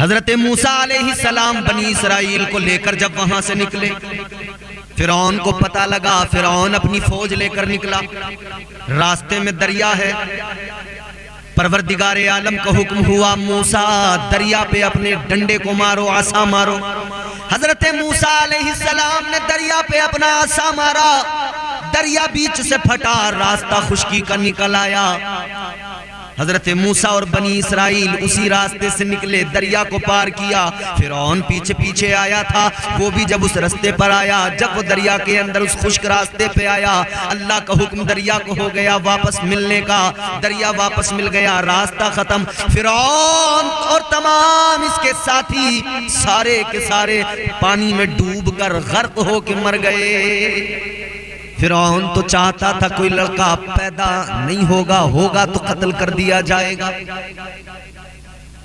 हजरत मूसा अलैहिस्सलाम बनी इसराइल को लेकर जब वहां से निकले, फिरौन को पता लगा, फिरौन अपनी फौज लेकर निकला, रास्ते में दरिया है। परवरदिगारे आलम का हुक्म हुआ, मूसा दरिया पे अपने डंडे को मारो, आसा मारो। हजरत मूसा अलैहिस्सलाम ने दरिया पे अपना आसा मारा, दरिया बीच से फटा, रास्ता खुश्की का निकल आया। हजरत मूसा और बनी इसराइल उसी रास्ते से निकले, दरिया को पार किया। फिरौन पीछे पीछे आया था, वो भी जब उस रास्ते पर आया, जब वो दरिया के अंदर उस खुश्क रास्ते पे आया, अल्लाह का हुक्म दरिया को हो गया वापस मिलने का। दरिया वापस मिल गया, रास्ता खत्म। फिरौन और तमाम इसके साथी सारे के सारे पानी में डूबकर गर्क होके मर गए। फिरौन तो चाहता था कोई लड़का पैदा नहीं होगा, होगा तो कत्ल कर दिया जाएगा।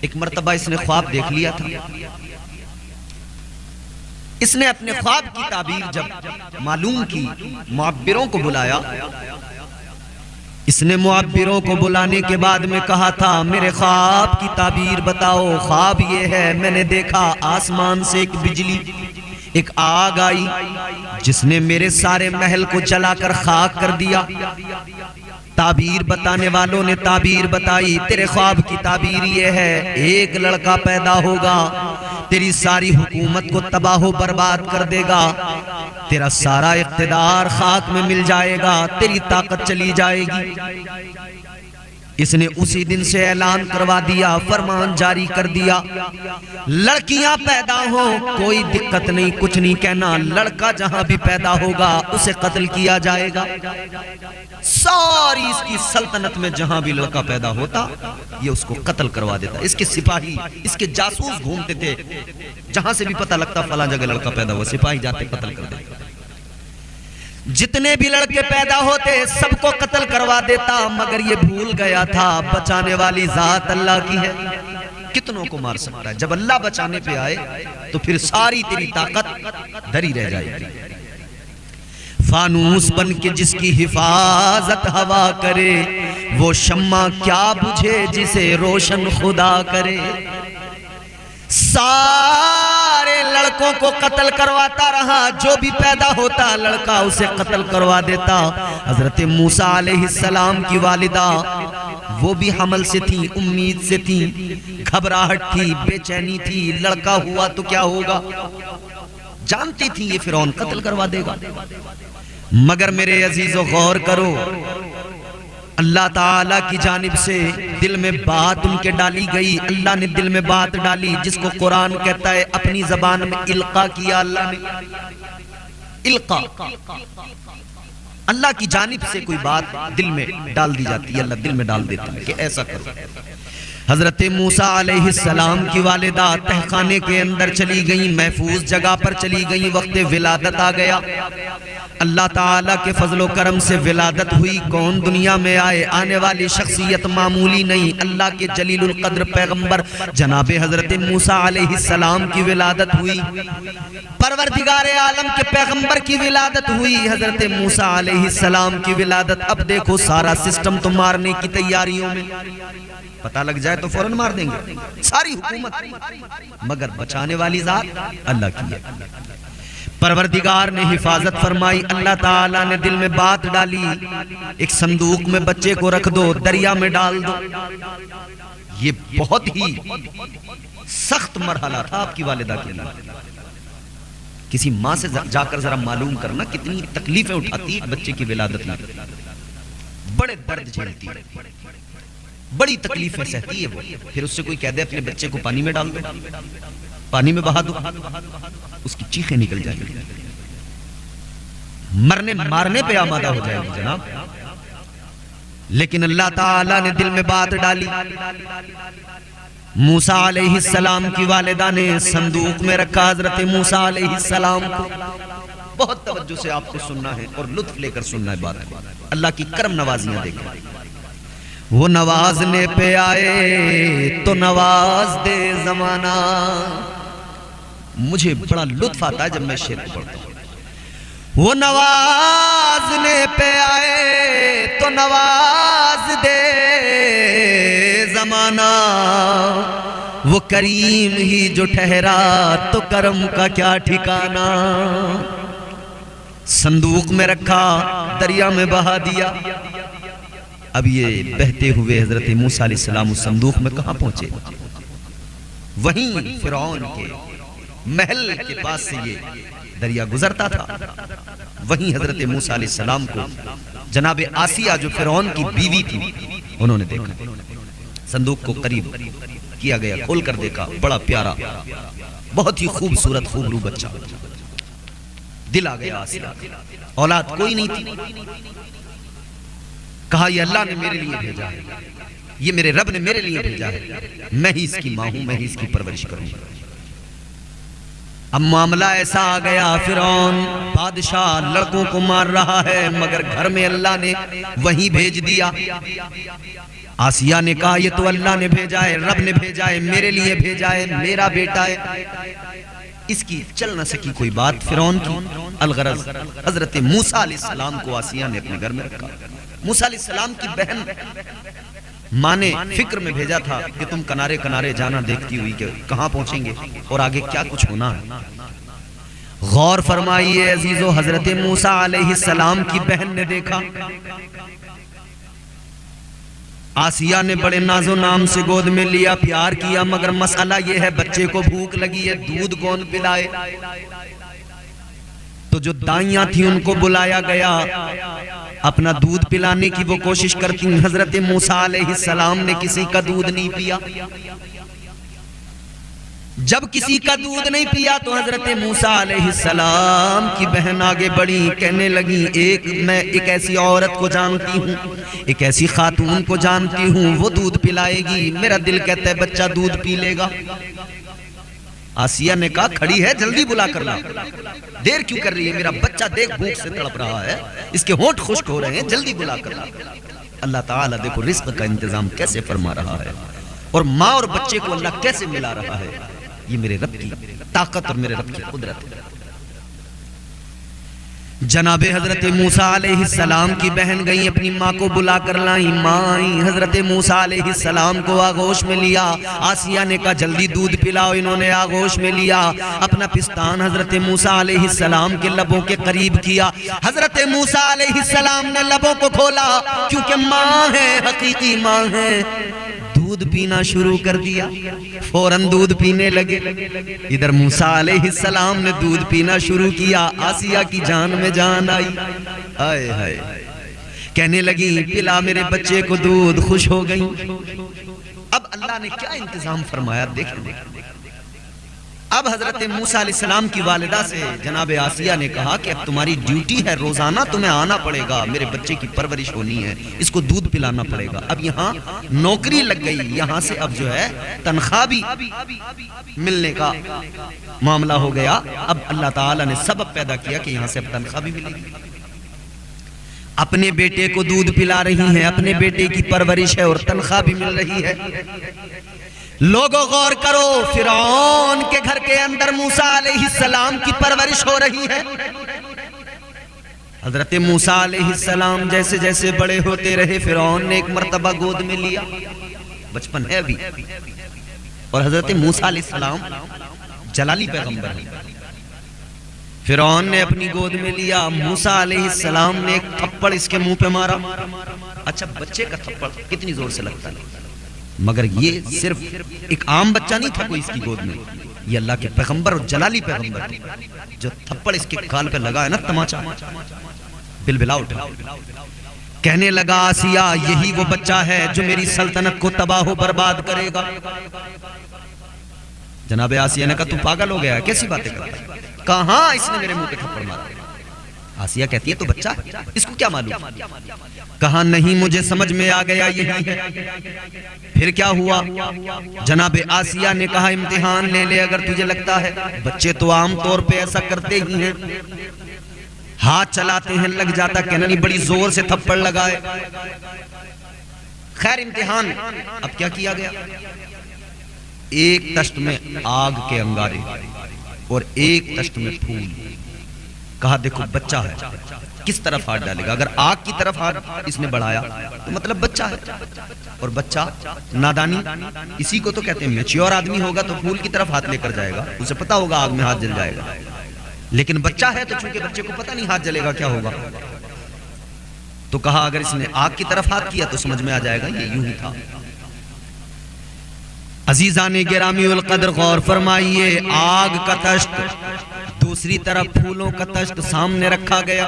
एक मर्तबा इसने ख्वाब देख लिया था। इसने अपने ख्वाब की ताबीर जब मालूम की, मुअब्बिरों को बुलाया। इसने मुअब्बिरों को बुलाने के बाद में कहा था, मेरे ख्वाब की ताबीर बताओ। ख्वाब ये है, मैंने देखा आसमान से एक बिजली, एक आग आई जिसने मेरे सारे महल को जलाकर खाक कर दिया। ताबीर बताने वालों ने ताबीर बताई, तेरे ख्वाब की ताबीर ये है, एक लड़का पैदा होगा, तेरी सारी हुकूमत को तबाह बर्बाद कर देगा, तेरा सारा इख्तिदार खाक में मिल जाएगा, तेरी ताकत चली जाएगी। इसने उसी दिन से ऐलान करवा दिया, फरमान जारी कर दिया, लड़कियां पैदा हो कोई दिक्कत नहीं, कुछ नहीं कहना, लड़का जहां भी पैदा होगा उसे कत्ल किया जाएगा। सारी इसकी सल्तनत में जहां भी लड़का पैदा होता ये उसको कत्ल करवा देता। इसके सिपाही, इसके जासूस घूमते थे, जहां से भी पता लगता फला जगह लड़का पैदा हुआ, सिपाही जाते कत्ल कर देते। जितने भी लड़के पैदा होते सबको कत्ल करवा देता, मगर ये भूल गया था बचाने वाली जात अल्लाह की है, कितनों को मार सकता है। जब अल्लाह बचाने पे आए तो फिर सारी तेरी ताकत धरी रह जाएगी। फानूस बन के जिसकी हिफाजत हवा करे, वो शम्मा क्या बुझे जिसे रोशन खुदा करे। सारे लड़कों को कत्ल करवाता रहा, जो भी पैदा होता लड़का उसे कत्ल करवा देता। हजरत मूसा अलैहिस्सलाम की वालिदा वो भी हमल से थी, उम्मीद से थी, घबराहट थी, बेचैनी थी, लड़का हुआ तो क्या होगा, जानती थी ये फिरौन कत्ल करवा देगा। मगर मेरे अजीजों गौर करो, अल्लाह ताला की जानिब से दिल में बात उनके डाली गई। अल्लाह ने दिल में बात डाली जिसको कुरान कहता है अपनी जबान में इल्का किया। अल्लाह ने इल्का, अल्लाह की जानिब से कोई बात दिल में डाल दी जाती है, अल्लाह दिल में डाल देता है कि ऐसा करो। हजरत मूसा अलैहिस्सलाम की वालिदा तहखाने के अंदर चली गई, महफूज जगह पर चली गई, वक्त विलादत आ गया। अल्लाह ताला के फजलो करम से विलादत हुई। कौन दुनिया में आए, आने वाली शख्सियत मामूली नहीं, अल्लाह के जलीलुल कद्र पैगंबर जनाबे हजरत मूसा अलैहिस्सलाम की विलादत हुई। परवरदिगारे आलम के पैगंबर की विलादत हुई, हजरत मूसा अलैहिस्सलाम की विलादत। अब देखो सारा सिस्टम तो मारने की तैयारियों में, पता लग जाए तो फौरन मार देंगे सारी हुकूमत, मगर बचाने वाली जात अल्लाह की है। परवरदिगार ने हिफाजत फरमाई। अल्लाह ताला ने दिल में बात डाली, एक संदूक में बच्चे को रख दो, दरिया में डाल दो। ये बहुत ही सख्त मरहला था आपकी वालिदा के लिए। किसी माँ से जाकर जरा मालूम करना कितनी तकलीफें उठाती है बच्चे की विलादत में, बड़े दर्द झेलती है, बड़ी तकलीफें सहती है वो। फिर उससे कोई कह दे अपने बच्चे को पानी में डाल दो, पानी में बहा दो, उसकी चीखें निकल जाएंगी, मरने मारने पे आमादा हो जाएगी जनाब। लेकिन अल्लाह ताला ने दिल में बात डाली। मूसा अलैहिस्सलाम की वालिदा ने संदूक में रखा हजरत मूसा अलैहिस्सलाम को। बहुत तवज्जो से आपको सुनना है और लुत्फ लेकर सुनना है बात, अल्लाह की करम नवाजियां देखें। वो नवाजने पे आए तो नवाज दे जमाना। मुझे बड़ा लुत्फ आता है जब मैं शेर पढ़ता हूँ। वो नवाजने पे आए तो नवाज दे जमाना, वो करीम ही जो ठहरा तो करम का क्या ठिकाना। संदूक में रखा, दरिया में बहा दिया। अब ये बहते हुए हजरत मूसा अलैहिस्सलाम उस संदूक में कहां पहुंचे? वहीं फिरौन के महल के पास से ये दरिया गुजरता था। वहीं हजरत मूसा अलैहिस्सलाम को जनाब आसिया जो फिरौन की बीवी थी उन्होंने देखा। संदूक को करीब किया गया, खोल कर देखा, बड़ा प्यारा, बहुत ही खूबसूरत खूबरू बच्चा। दिल आ गया आसिया, औलाद कोई नहीं थी। कहा ये अल्लाह ने मेरे लिए भेजा है, ये मेरे रब ने मेरे लिए भेजा है, मैं ही इसकी मां हूं, मैं ही इसकी परवरिश करूंगा। अब मामला ऐसा आ गया, फिरौन बादशाह लड़कों को मार रहा है, मगर घर में अल्लाह ने वही भेज दिया। आसिया ने कहा ये तो अल्लाह ने भेजा है, रब ने भेजा है, मेरे लिए भेजा है, मेरा बेटा है। इसकी चल न सकी कोई बात फिरौन की। अलगरज हजरत मूसा अलैहिस्सलाम को आसिया ने अपने घर में रखा। मूसा अलैहिस्सलाम की बहन माँ ने फिक्र में भेजा था कि तुम किनारे किनारे जाना, देखती हुई कि कहां पहुंचेंगे और आगे क्या कुछ होना है। गौर फरमाइए अजीजो, हजरत मूसा अलैहिस्सलाम की बहन ने देखा आसिया ने बड़े नाजो नाम से गोद में लिया, प्यार किया, मगर मसला यह है बच्चे को भूख लगी है, दूध कौन पिलाए? तो जो दाइयां थी उनको बुलाया गया, अपना दूध पिलाने की वो कोशिश करती। हजरत मूसा अलैहिस्सलाम ने किसी का दूध नहीं पिया। जब किसी का दूध नहीं पिया तो हजरत मूसा अलैहिस्सलाम की बहन आगे बढ़ी, कहने लगी मैं एक ऐसी औरत को जानती हूँ, एक ऐसी खातून को जानती हूँ, वो दूध पिलाएगी, मेरा दिल कहता है बच्चा दूध पी लेगा। आसिया ने कहा खड़ी है, जल्दी बुला कर ला, देर क्यों कर रही है, मेरा बच्चा देख भूख से तड़प रहा है, इसके होंठ खुश्क हो रहे हैं, जल्दी बुला कर ला। अल्लाह ताला देखो रिस्क का इंतजाम कैसे फरमा रहा है और माँ और बच्चे को अल्लाह कैसे मिला रहा है। ये मेरे रब की ताकत और मेरे रब की कुदरत है। जनाबे हजरत मूसा अलैहिस्सलाम की बहन गई, अपनी माँ को बुला कर लाई। माँ आई, हजरत मूसा अलैहिस्सलाम को आगोश में लिया। आसिया ने कहा जल्दी दूध पिलाओ, इन्होंने आगोश में लिया, अपना पिस्तान हजरत मूसा अलैहिस्सलाम के लबों के करीब किया। हजरत मूसा अलैहिस्सलाम ने लबों को खोला, क्योंकि माँ है, हकीकी माँ है, दूध पीना शुरू कर दिया, फौरन दूध पीने लगे। इधर मूसा अलैहिस्सलाम ने दूध पीना शुरू किया, आसिया की जान में जान आई। हाय हाय, कहने लगी पिला मेरे बच्चे को दूध, खुश हो गई। अब अल्लाह ने क्या इंतजाम फरमाया देखें। अब हजरत मूसा अलैहिस्सलाम की वालिदा से जनाब आसिया ने कहा कि अब तुम्हारी ड्यूटी है, रोजाना तुम्हें आना पड़ेगा, मेरे बच्चे की परवरिश होनी है, इसको दूध पिलाना पड़ेगा। अब यहाँ नौकरी लग गई, यहाँ से अब जो है तनख्वाह भी मिलने का मामला हो गया। अब अल्लाह ताला ने सबब पैदा किया कि यहाँ से अब तनख्वाह भी मिलेगी। अपने बेटे को दूध पिला रही हैं, अपने बेटे की परवरिश है और तनख्वाह भी मिल रही है। लोगों गौर करो, फिरौन के घर के अंदर मूसा अलैहिस्सलाम की परवरिश हो रही है। हजरत मूसा अलैहिस्सलाम जैसे जैसे बड़े होते रहे, फिरौन ने एक मर्तबा गोद में लिया, बचपन है अभी, और हजरत मूसा अलैहिस्सलाम जलाली पैगंबर है। फिरौन ने अपनी गोद में लिया, मूसा अलैहिस्सलाम ने एक थप्पड़ इसके मुंह पे मारा। अच्छा, बच्चे का थप्पड़ कितनी जोर से लगता है, मगर ये सिर्फ एक आम बच्चा नहीं था कोई इसकी गोद में, ये अल्लाह के पैगंबर और जलाली पैगंबर थे। जो थप्पड़ इसके गाल पे लगा है ना, तमाचा, बिलबिला उठा। कहने लगा आसिया यही वो बच्चा है जो मेरी सल्तनत को तबाह बर्बाद करेगा। जनाब आसिया ने कहा तू पागल हो गया, कैसी बातें करता है, कहां इसने मेरे मुंह पे थप्पड़ मारा। आसिया कहती है तो बच्चा है, इसको क्या मालूम। कहा नहीं, मुझे समझ में आ गया यही है। फिर क्या हुआ, जनाब आसिया ने कहा इम्तिहान ले ले अगर तुझे लगता है। बच्चे तो आम तौर पे ऐसा करते ही हैं, हाथ चलाते हैं लग जाता, कहना नहीं बड़ी जोर से थप्पड़ लगाए। खैर इम्तिहान, अब क्या किया गया, एक तश्त में आग के अंगारे और एक तश्त में फूल, कहा देखो बच्चा है, किस तरफ हाथ डालेगा? अगर आग की तरफ हाथ इसने बढ़ाया तो मतलब बच्चा है, और बच्चा नादानी इसी को तो कहते हैं। मैच्योर आदमी होगा तो फूल की तरफ हाथ लेकर जाएगा, उसे पता होगा आग में हाथ जल जाएगा। लेकिन बच्चा है तो चूंकि बच्चे को पता नहीं हाथ जलेगा क्या होगा, तो कहा अगर इसने आग की तरफ हाथ किया तो समझ में आ जाएगा ये यूं ही था। अजीजाने गिरामी उल कदर गौर फरमाइए, आग का तश्त, दूसरी तरफ फूलों का तश्त सामने रखा गया।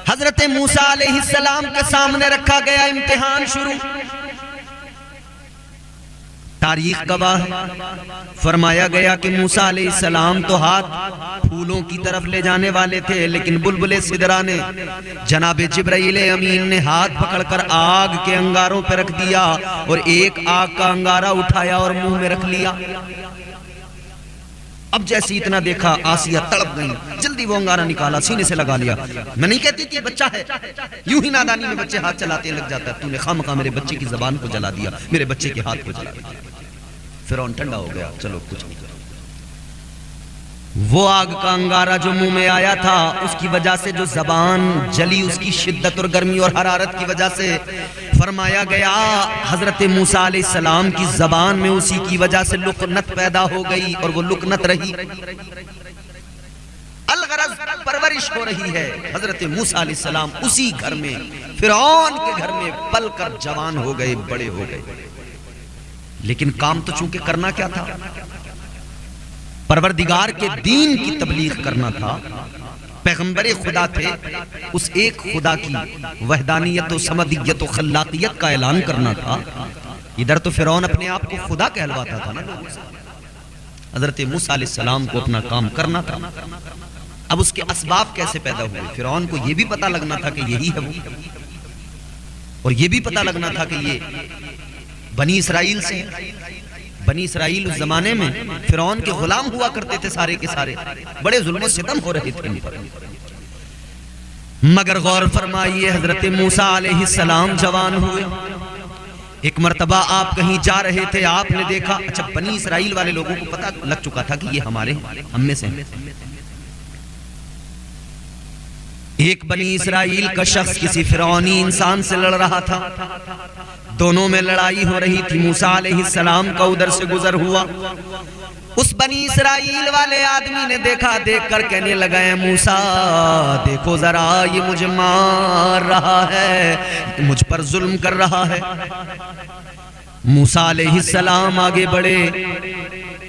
हजरत मूसा अलैहिस्सलाम के सामने रखा गया। इम्तिहान शुरू। तारीख गवाह है, फरमाया गया कि मूसा अलैहिस्सलाम तो हाथ फूलों की तरफ ले जाने वाले थे, लेकिन बुलबुले सिदरा ने, जनाबे जिब्राइल अमीन ने हाथ पकड़कर आग के अंगारों पर रख दिया और एक आग का अंगारा उठाया और मुंह में रख लिया। अब जैसे इतना देखा आसिया तड़प गई, जल्दी वो अंगारा निकाला, सीने से लगा लिया। मैं नहीं कहती थी बच्चा है, यूं ही नादानी में बच्चे हाथ चलाते लग जाता है। तूने खामखा मेरे बच्चे की जबान को जला दिया, मेरे बच्चे के हाथ को जला दिया। फिरौन ठंडा हो गया, चलो कुछ नहीं। वो आग का अंगारा जो मुंह में आया था, उसकी वजह से जो जबान जली, उसकी शिद्दत और गर्मी और हरारत की वजह से फरमाया गया हजरत मूसा अलैहिस्सलाम की जबान में उसी की वजह से लुकनत पैदा हो गई, और वो लुकनत रही। अलगरज परवरिश हो रही है। हजरत मूसा अलैहिस्सलाम उसी घर में, फिरौन के घर में पलकर जवान हो गए, बड़े हो गए। लेकिन काम तो चूंकि करना क्या था, परवरदिगार के दीन की तबलीग करना था। पैगंबरे खुदा थे, उस एक खुदा की वहदानियत और समदियत और खल्लाकियत का ऐलान करना था। इधर तो फिरौन अपने आप को खुदा कहलवाता था ना लोगों से। हजरत मूसा अलैहिस्सलाम को अपना काम करना था। अब उसके असबाब कैसे पैदा हुए? फिरौन को यह भी पता लगना था कि यही है वो, और यह भी पता लगना था कि ये बनी इसराइल से। बनी इसराइल उस जमाने में फिरौन के गुलाम हुआ करते थे सारे के सारे, बड़े जुल्म सितम हो रहे थे इन पर। मगर गौर फरमाइए, हजरत मूसा अलैहिस्सलाम जवान हुए। एक मर्तबा आप कहीं जा रहे थे, आपने देखा, अच्छा बनी इसराइल वाले लोगों को पता लग चुका था कि ये हमारे हम में से हैं। एक बनी इसराइल का शख्स किसी फिरौनी इंसान से लड़ रहा था, दोनों में लड़ाई हो रही थी। मूसा अलैहिस्सलाम का उधर से गुजर हुआ, उस बनी इसराइल वाले आदमी ने देखा, देखकर कहने लगा, है मूसा देखो जरा, ये मुझे मार रहा है, मुझ पर जुल्म कर रहा है। मूसा अलैहिस्सलाम आगे बढ़े,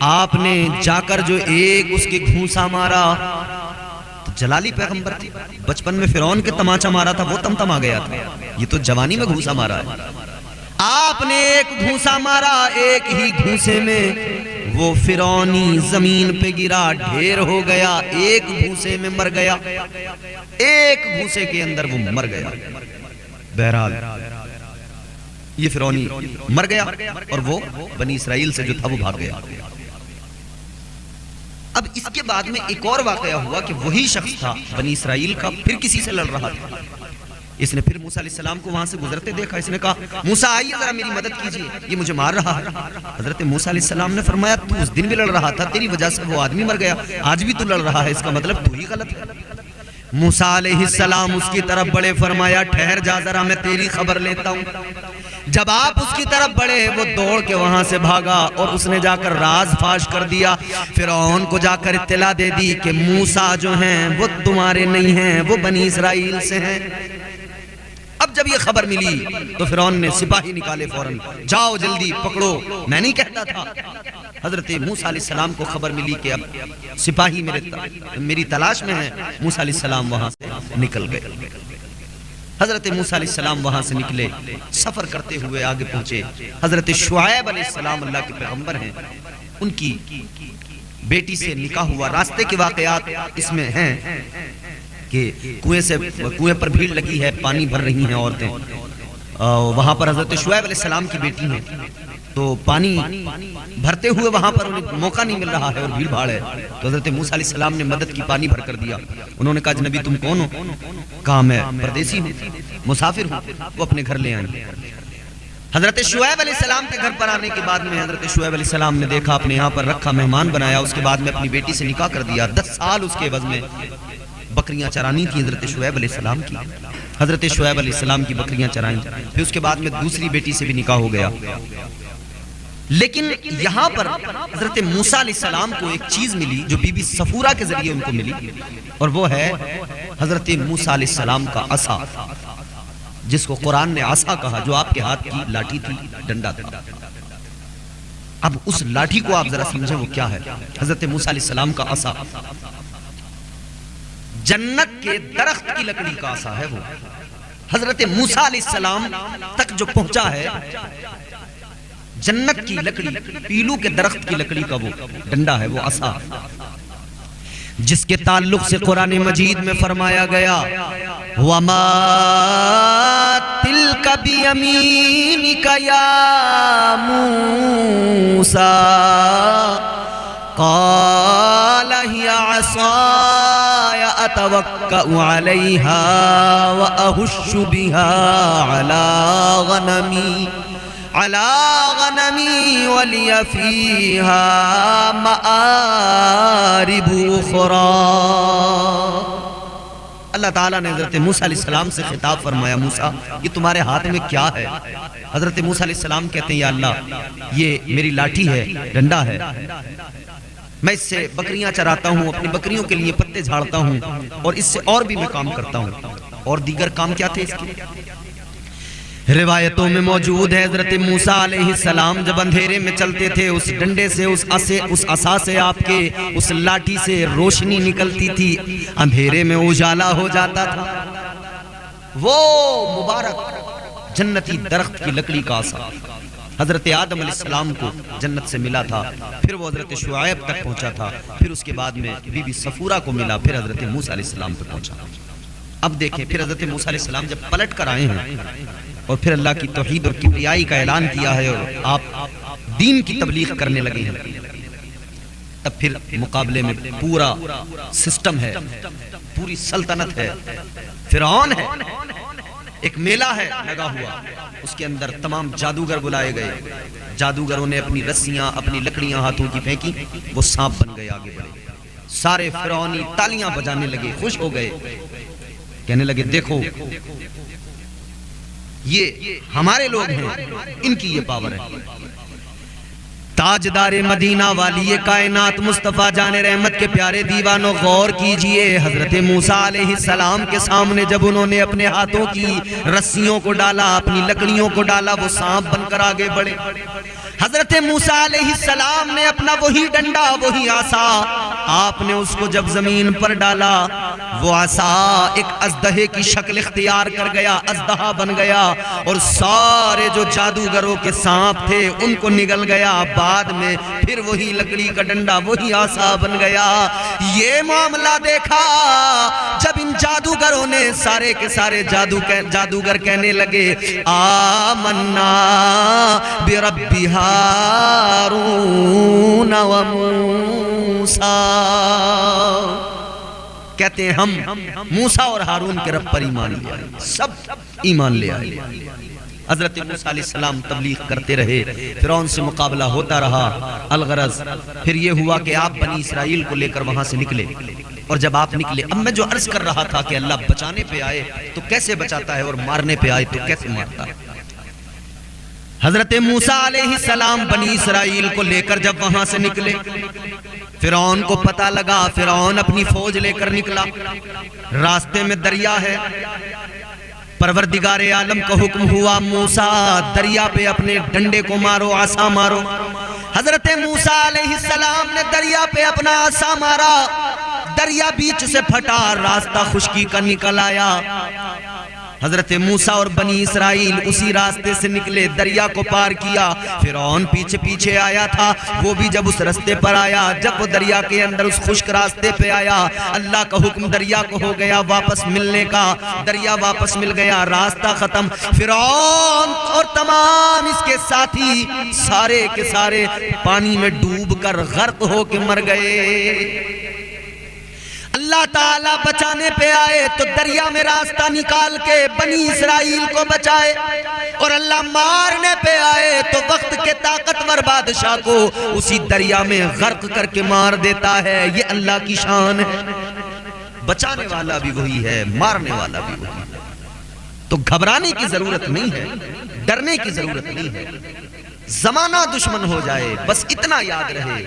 आपने जाकर जो एक उसके घूंसा मारा, जलाली पैगंबर थे, बचपन में फिरौन के तमाचा मारा था, वो तमतमा गया था, ये तो जवानी में घूंसा मारा है। आपने एक घूंसा मारा, एक ही घूंसे में वो फिरौनी जमीन पे गिरा, ढेर हो गया, एक घूंसे में मर गया, एक घूंसे के अंदर वो मर गया। बहरहाल ये फिरौनी मर गया और वो बनी इसराइल से जो था वो भाग गया। अब इसके बाद में एक और वाकया हुआ कि वही शख्स था बनी इसराइल का, फिर किसी से लड़ रहा था। इसने फिर मूसा अलैहिस्सलाम को वहां से गुजरते देखा, इसने कहा, मूसा आइए जरा मेरी मदद कीजिए, ये मुझे मार रहा है। हजरत मूसा अलैहिस्सलाम ने फरमाया, तू उस दिन भी लड़ रहा था, तेरी वजह से वो आदमी मर गया, आज भी तू लड़ रहा है, इसका मतलब तू ही गलत है। मूसा अलैहिस्सलाम उसकी तरफ बढ़े, फरमाया, ठहर जा जरा, मैं तेरी खबर लेता हूं। जब आप उसकी तरफ बढ़े, वो दौड़ के वहां से भागा और उसने जाकर राज फाश कर दिया। फिरौन को जाकर इत्तला दे दी कि मूसा जो हैं वो तुम्हारे नहीं हैं, वो बनी इसराइल से हैं। अब जब ये खबर मिली तो फिरौन ने सिपाही निकाले, फौरन जाओ जल्दी पकड़ो। मैं नहीं कहता था। हजरत मूसा अलैहिस्सलाम को खबर मिली कि अब सिपाही मेरी तलाश में है। मूसा अलैहिस्सलाम वहां से निकल गए। हजरत मूसा अलैहिस्सलाम वहां से निकले, सफर करते हुए आगे पहुंचे। हजरत शुआयब अलैहिस्सलाम अल्लाह के पैगंबर हैं, उनकी बेटी से निकाह हुआ। रास्ते के वाकयात इसमें हैं कि कुएं पर भीड़ लगी है, पानी भर रही हैं औरतें। वहां पर हजरत शुआयब अलैहिस्सलाम की बेटी है, तो पानी भरते हुए वहां पर उन्हें मौका नहीं मिल रहा है और भीड़ भाड़ है। तो हजरत मूसा अलैहिस्सलाम ने मदद की, पानी भर कर दिया। उन्होंने कहा, नबी तुम कौन हो? कहा, मैं परदेसी हूँ, मुसाफिर हूँ। वो अपने घर ले आए। हजरत शुआयब अलैहिस्सलाम के घर पर आने के बाद में हजरत शुआयब अलैहिस्सलाम ने देखा, अपने यहाँ पर रखा, मेहमान बनाया, उसके बाद में अपनी बेटी से निकाह कर दिया। 10 साल उसके एवज में बकरियां चरानी थी हजरत शुएब अलैहिस्सलाम की। हजरत शुएब अलैहिस्सलाम की बकरियां चराई, फिर उसके बाद में दूसरी बेटी से भी निकाह हो गया। लेकिन यहां पर हजरत मूसा अलैहिस्सलाम को एक चीज मिली जो बीबी सफूरा के जरिए उनको मिली, और वो है हजरत मूसा अलैहिस्सलाम का असा, जिसको कुरान ने आसा कहा, जो आपके हाथ की लाठी थी, डंडा था। अब उस लाठी को आप जरा समझें वो क्या है। हजरत मूसा अलैहिस्सलाम का असा जन्नत के दरख्त की लकड़ी का असा है। वो हजरत मूसा अलैहिस्सलाम तक जो पहुंचा है, जन्नत की लकड़ी, पीलू के दरख्त की लकड़ी का वो डंडा है, वो असा, जिसके ताल्लुक से कुरान मजीद में फरमाया गया, वमा तिल्का बियमीनिका या मूसा क़ाला हिया असाया अतवक्कउ अलैहा व अहुश्शु बिहा अला गनमी वलिया फीहा मआरिब उखरा। अल्लाह ताला ने हजरत मूसा अलैहिस्सलाम से खिताब फरमाया, मूसा ये तुम्हारे हाथ में क्या है। हजरत मूसा अलैहिस्सलाम कहते हैं, या अल्लाह ये मेरी लाठी है, डंडा है, मैं इससे बकरियां चराता हूँ, अपनी बकरियों के लिए पत्ते झाड़ता हूँ, और इससे और भी मैं काम करता हूँ। और दीगर काम क्या थे इसके? रिवायतों में मौजूद है हजरत मूसा अलैहिस्सलाम जब अंधेरे में चलते थे, उस डंडे से, उस असा से, आपके उस लाठी से रोशनी निकलती थी, अंधेरे में उजाला हो जाता था। वो मुबारक जन्नती दरख्त की लकड़ी का असा हजरत आदम अलैहिस्सलाम को जन्नत से मिला था, फिर वो हजरत शुआयब तक पहुंचा था, फिर उसके बाद में बीबी सफूरा को मिला, फिर हजरत मूसा अलैहिस्सलाम तक पहुंचा। अब देखें, फिर हजरत मूसा अलैहिस्सलाम जब पलट कर आए हैं और फिर अल्लाह की तौहीद और किबरियाई का ऐलान किया है और आप दीन की तबलीग करने लगे हैं, तब फिर मुकाबले में पूरा सिस्टम है, पूरी सल्तनत है, फिरौन है, एक मेला है लगा हुआ, उसके अंदर तमाम जादूगर बुलाए गए। जादूगरों ने अपनी रस्सियां, अपनी लकड़ियां हाथों की फेंकी, वो सांप बन गए, आगे बढ़े। सारे फिरौनी तालियां बजाने लगे, खुश हो गए, कहने लगे देखो ये हमारे लोग हैं, इनकी ये पावर है। ताजदारे मदीना वाली ये कायनात मुस्तफा जाने रहमत के प्यारे दीवानों, गौर कीजिए, हजरत मूसा अलैहिस्सलाम के सामने जब उन्होंने अपने हाथों की रस्सियों को डाला, अपनी लकड़ियों को डाला, वो सांप बनकर आगे बढ़े। हजरत मूसा अलैहिस्सलाम ने अपना वही डंडा, वही आसा, आपने उसको जब जमीन पर डाला, वो आसा एक अजदहे की शक्ल इख्तियार कर गया, अजदहा बन गया, और सारे जो जादूगरों के सांप थे उनको निगल गया। बाद में फिर वही लकड़ी का डंडा, वही आसा बन गया। ये मामला देखा जब इन जादूगरों ने, सारे के सारे जादूगर कहने लगे, आमन्ना बिरब्बि हारून व मूसा, कहते हैं हम मूसा और हारून के रब पर ईमान ले आए, सब ईमान ले आए। हजरत मूसा अलैहिस्सलाम तबलीग करते रहे, फिरौन से मुकाबला होता रहा। अलगरज फिर ये हुआ कि आप बनी इसराइल को लेकर वहां से निकले, और जब आप निकले, अब मैं जो अर्ज कर रहा था कि अल्लाह बचाने पे आए तो कैसे बचाता है और मारने पे आए तो कैसे मारता है। हजरत मूसा अलैहिस्सलाम बनी इसराइल को लेकर जब वहां से निकले, फिरौन को पता लगा, फिरौन अपनी फौज लेकर निकला, रास्ते में दरिया है। परवरदिगारे आलम का हुक्म हुआ, मूसा दरिया पे अपने डंडे को मारो, आसा मारो। हजरत मूसा अलैहिस्सलाम ने दरिया पे अपना आसा मारा, दरिया बीच से फटा, रास्ता खुश्की का निकल आया। हजरत मूसा और बनी इसराइल उसी रास्ते से निकले, दरिया को पार किया। फिरौन पीछे पीछे आया था, वो भी जब उस रास्ते पर आया, जब वो दरिया के अंदर उस खुश्क रास्ते पे आया, अल्लाह का हुक्म दरिया को हो गया वापस मिलने का, दरिया वापस मिल गया, रास्ता खत्म। फिरौन और तमाम इसके साथी सारे के सारे पानी में डूबकर गर्क होके मर गए। अल्लाह ताला बचाने पे आए तो दरिया में रास्ता निकाल के बनी इसराइल को बचाए, और अल्लाह मारने पे आए तो वक्त के ताकतवर बादशाह को उसी दरिया में गर्क करके मार देता है। ये अल्लाह की शान है। बचाने वाला भी वही है, मारने वाला भी वही है। तो घबराने की जरूरत नहीं है, डरने की जरूरत नहीं है। जमाना दुश्मन हो जाए, बस इतना याद रहे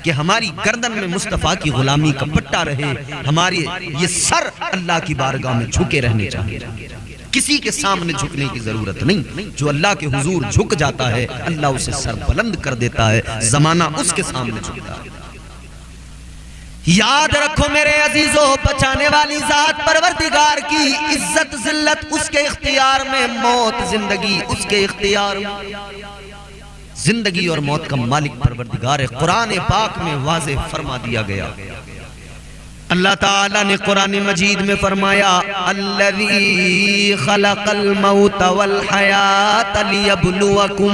कि हमारी गर्दन में मुस्तफा की गुलामी का पट्टा रहे, हमारे ये सर अल्लाह की बारगाह में झुके रहने चाहिए। किसी के सामने झुकने की जरूरत नहीं। जो अल्लाह के हुजूर झुक जाता है, अल्लाह उसे सर बुलंद कर देता है, जमाना उसके सामने झुकता है। याद रखो मेरे अजीजों, बचाने वाली जात परवरदिगार की इज्जत जिल्लत उसके इख्तियार में, मौत जिंदगी उसके इख्तियार में। जिंदगी और मौत का मालिक परवरदिगार है। कुरान पाक में वाज़ेह फरमा दिया गया। अल्लाह ताला ने कुरान मजीद में फरमाया, अल्लज़ी खलक़ल मौत वल हयात लियब्लुवकुम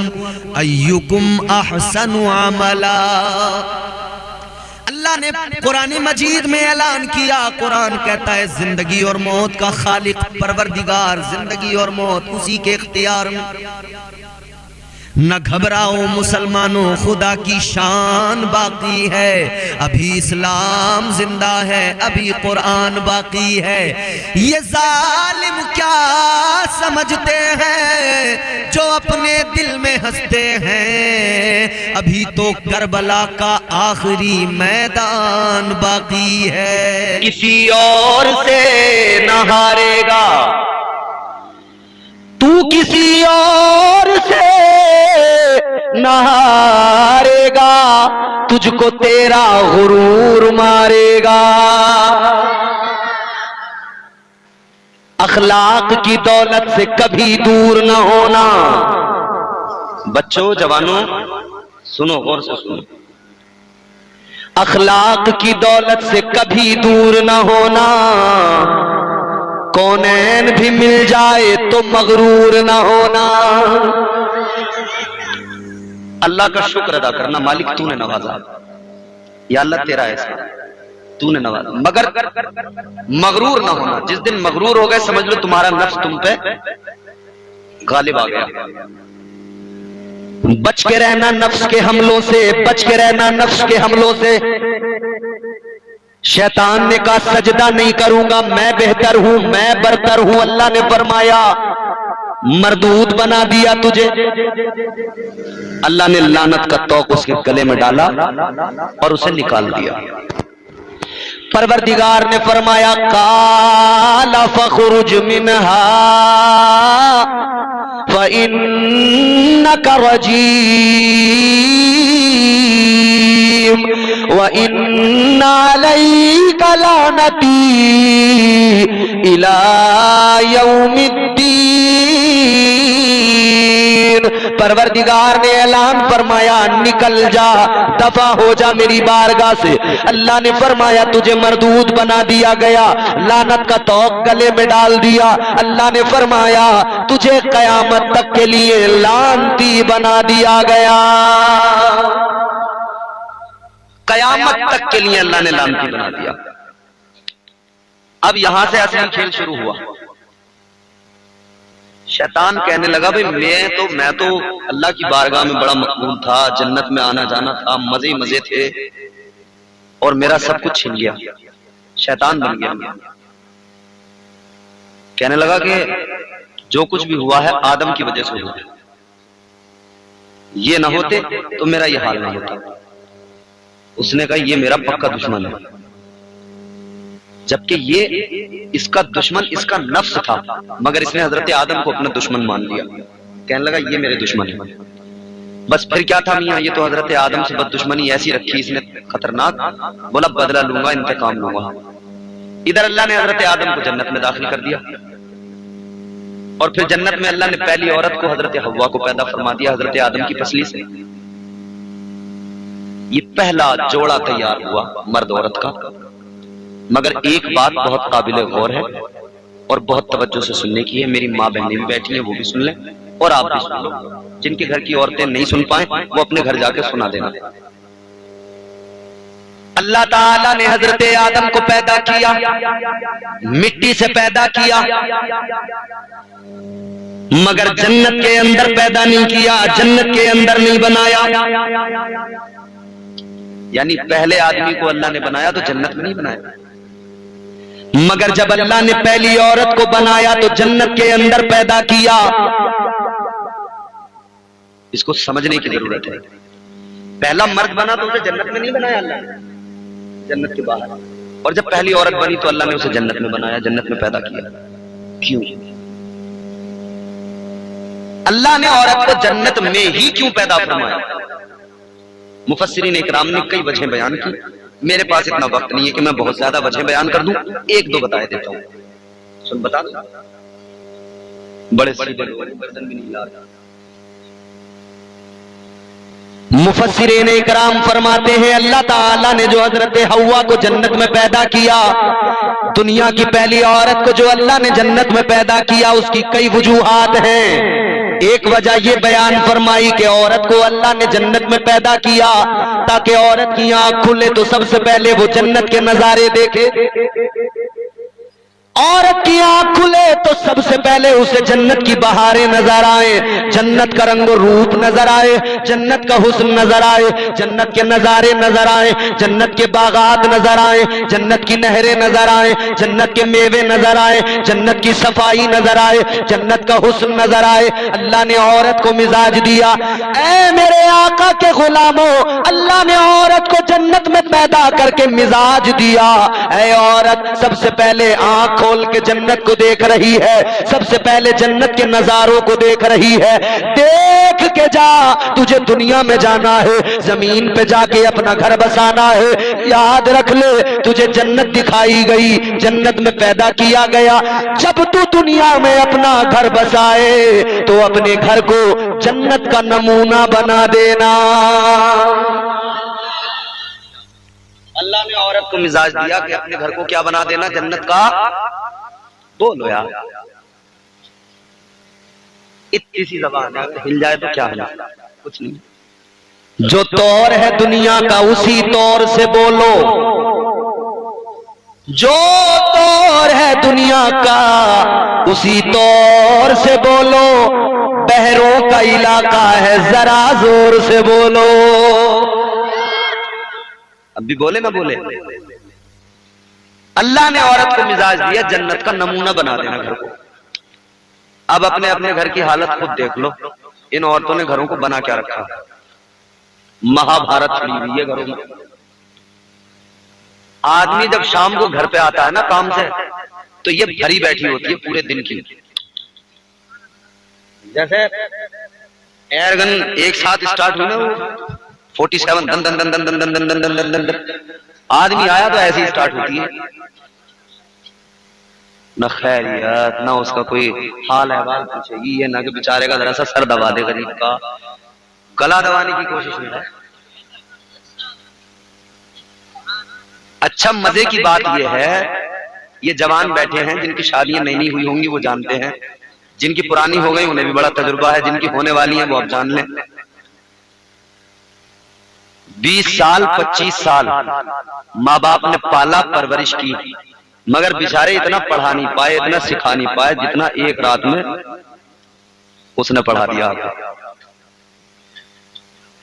अय्युकुम अहसनु अमला। अल्लाह ने कुरान मजीद में ऐलान किया, कुरान कहता है जिंदगी और मौत का खालिक परवरदिगार, जिंदगी और मौत उसी के इख्तियार में। न घबराओ मुसलमानों, खुदा की शान बाकी है, अभी इस्लाम जिंदा है, अभी कुरान बाकी है। ये जालिम क्या समझते हैं जो अपने दिल में हंसते हैं, अभी तो करबला का आखिरी मैदान बाकी है। किसी और से न हारेगा तू, किसी और से न हारेगा, तुझको तेरा गुरूर मारेगा। अखलाक की दौलत से कभी दूर न होना। बच्चों जवानों सुनो, गौर से सुनो। अखलाक की दौलत से कभी दूर न होना, कौनैन भी मिल जाए तो मगरूर न होना। अल्लाह का शुक्र अदा करना, मालिक तूने नवाजा, या अल्लाह तेरा ऐसा तूने नवाजा, मगर मगरूर ना होना। जिस दिन मगरूर हो गए समझ लो तुम्हारा नफ्स तुम पे गालिब आ गया। बच के रहना नफ्स के हमलों से, बच के रहना नफ्स के हमलों से। शैतान ने कहा सजदा नहीं करूंगा, मैं बेहतर हूं, मैं बरतर हूं। अल्लाह ने फरमाया मरदूद बना दिया तुझे। अल्लाह ने लानत का तौक उसके गले में डाला और उसे निकाल दिया। परवरदिगार ने फरमाया काला फखरुज मिनहा फइन्नका रजीम व इन्ना अलैका लानती इला यौमिद्दीन। परवरदिगार ने ऐलान फरमाया निकल जा, दफा हो जा मेरी बारगाह से। अल्लाह ने फरमाया तुझे मरदूद बना दिया गया, लानत का तौक गले में डाल दिया। अल्लाह ने फरमाया तुझे कयामत तक के लिए लानती बना दिया गया। कयामत तक के लिए अल्लाह ने लानती बना दिया। अब यहां से असली खेल शुरू हुआ। शैतान कहने लगा भाई मैं तो अल्लाह की बारगाह में बड़ा मकबूल था, जन्नत में आना जाना था, मजे ही मजे थे, और मेरा सब कुछ छिन गया। शैतान बन गया। कहने लगा कि जो कुछ भी हुआ है आदम की वजह से हुआ है, ये ना होते तो मेरा ये हाल ना होता। उसने कहा ये मेरा पक्का दुश्मन है, जबकि ये इसका दुश्मन इसका नफ्स था, मगर इसने हजरत आदम को अपना दुश्मन मान लिया। कहने लगा ये मेरे दुश्मन है। बस फिर क्या था मियां, ये तो हजरत आदम से बददुश्मनी ऐसी रखी इसने खतरनाक, बोला बदला लूंगा, इंतकाम लूंगा। इधर अल्लाह ने हजरत आदम को जन्नत में दाखिल कर दिया, और फिर जन्नत में अल्लाह ने पहली औरत को हजरत हव्वा को पैदा फरमा दिया हजरत आदम की फसली से। ये पहला जोड़ा तैयार हुआ मर्द औरत का। मगर एक बात बहुत काबिल गौर है और बहुत तवज्जो से सुनने की है। मेरी माँ बहनें भी बैठी हैं, वो भी सुन लें और आप भी सुन लो। जिनके घर की औरतें नहीं सुन पाए वो अपने घर जाके सुना देना। अल्लाह ताला ने हजरत आदम को पैदा किया, मिट्टी से पैदा किया, मगर जन्नत के अंदर पैदा नहीं किया, जन्नत के अंदर नहीं बनाया। यानी पहले आदमी को अल्लाह ने बनाया तो जन्नत में नहीं बनाया। मगर जब अल्लाह ने पहली औरत को बनाया तो जन्नत के अंदर पैदा किया। इसको समझने की जरूरत है। पहला मर्द बना तो उसे जन्नत में नहीं बनाया अल्लाह ने, जन्नत के बाहर। और जब पहली औरत बनी तो अल्लाह ने उसे जन्नत में बनाया, जन्नत में पैदा किया। क्यों? अल्लाह ने औरत को जन्नत में ही क्यों पैदा फरमाया? मुफस्सिरीन इकराम ने कई वजह बयान की। मेरे पास इतना वक्त नहीं है कि मैं बहुत ज्यादा वजह बयान कर दूं, एक दो बताए देता हूं। सुन बता दो, बड़े सीधे लोग गर्दन भी नहीं ला रहे। मुफस्सिरीन इकराम फरमाते हैं अल्लाह ताला ने जो हजरत हव्वा को जन्नत में पैदा किया, दुनिया की पहली औरत को जो अल्लाह ने जन्नत में पैदा किया, उसकी कई वजूहात हैं। एक वजह ये बयान फरमाई कि औरत को अल्लाह ने जन्नत में पैदा किया ताकि औरत की आंख खुले तो सबसे पहले वो जन्नत के नजारे देखे। औरत की आंख खुले तो सबसे पहले उसे जन्नत की बहारें नजर आए, जन्नत का रंग रूप नजर आए, जन्नत का हुस्न नजर आए, जन्नत के नजारे नजर आए, जन्नत के बागात नजर आए, जन्नत की नहरें नजर आए, जन्नत के मेवे नजर आए, जन्नत की सफाई नजर आए, जन्नत का हुस्न नजर आए। अल्लाह ने औरत को मिजाज दिया। ऐ मेरे आका के गुलामों, अल्लाह ने औरत को जन्नत में पैदा करके मिजाज दिया। ऐ औरत, सबसे पहले आंख खोल के जन्नत को देख रही है, सबसे पहले जन्नत के नजारों को देख रही है। देख के जा, तुझे दुनिया में जाना है, जमीन पे जाके अपना घर बसाना है। याद रख ले, तुझे जन्नत दिखाई गई, जन्नत में पैदा किया गया। जब तू दुनिया में अपना घर बसाए तो अपने घर को जन्नत का नमूना बना देना। अल्लाह ने औरत को मिजाज दिया कि अपने घर को क्या बना देना? जन्नत का। बोलो यार, इतनी सी जबान है, हिल जाए तो क्या हिला? कुछ नहीं। जो तौर है दुनिया का उसी तौर से बोलो, जो तौर है दुनिया का उसी तौर से बोलो। बहरों का इलाका है, जरा जोर से बोलो। अब भी बोले ना बोले? अल्लाह ने औरत को मिजाज दिया जन्नत का नमूना बना देना घर को। अब अपने अपने घर की हालत खुद देख लो, इन औरतों ने घरों को बना क्या रखा? महाभारत चली हुई है घरों में। आदमी जब शाम को घर पे आता है ना काम से, तो ये भरी बैठी होती है पूरे दिन की। जैसे एयरगन एक साथ स्टार्ट हुई ना, वो 47 दन दन दन दन दन दन दन दन दन दन दन, आदमी आया तो ऐसी स्टार्ट होती है। न खैरियत, न उसका कोई हाल अहवाल पूछेगी, ये ना कि बेचारे का जरा सा सर दबा दे, गरीब का गला दबाने की कोशिश में है। अच्छा, मजे की बात यह है, ये जवान बैठे हैं जिनकी शादियां नई नई हुई होंगी वो जानते हैं, जिनकी पुरानी हो गई उन्हें भी बड़ा तजुर्बा है, जिनकी होने वाली है वो अब जान लें। 20 साल 25 साल माँ बाप ने पाला परवरिश की, मगर बेचारे इतना पढ़ा नहीं पाए, इतना सिखा नहीं पाए जितना एक रात में उसने पढ़ा दिया।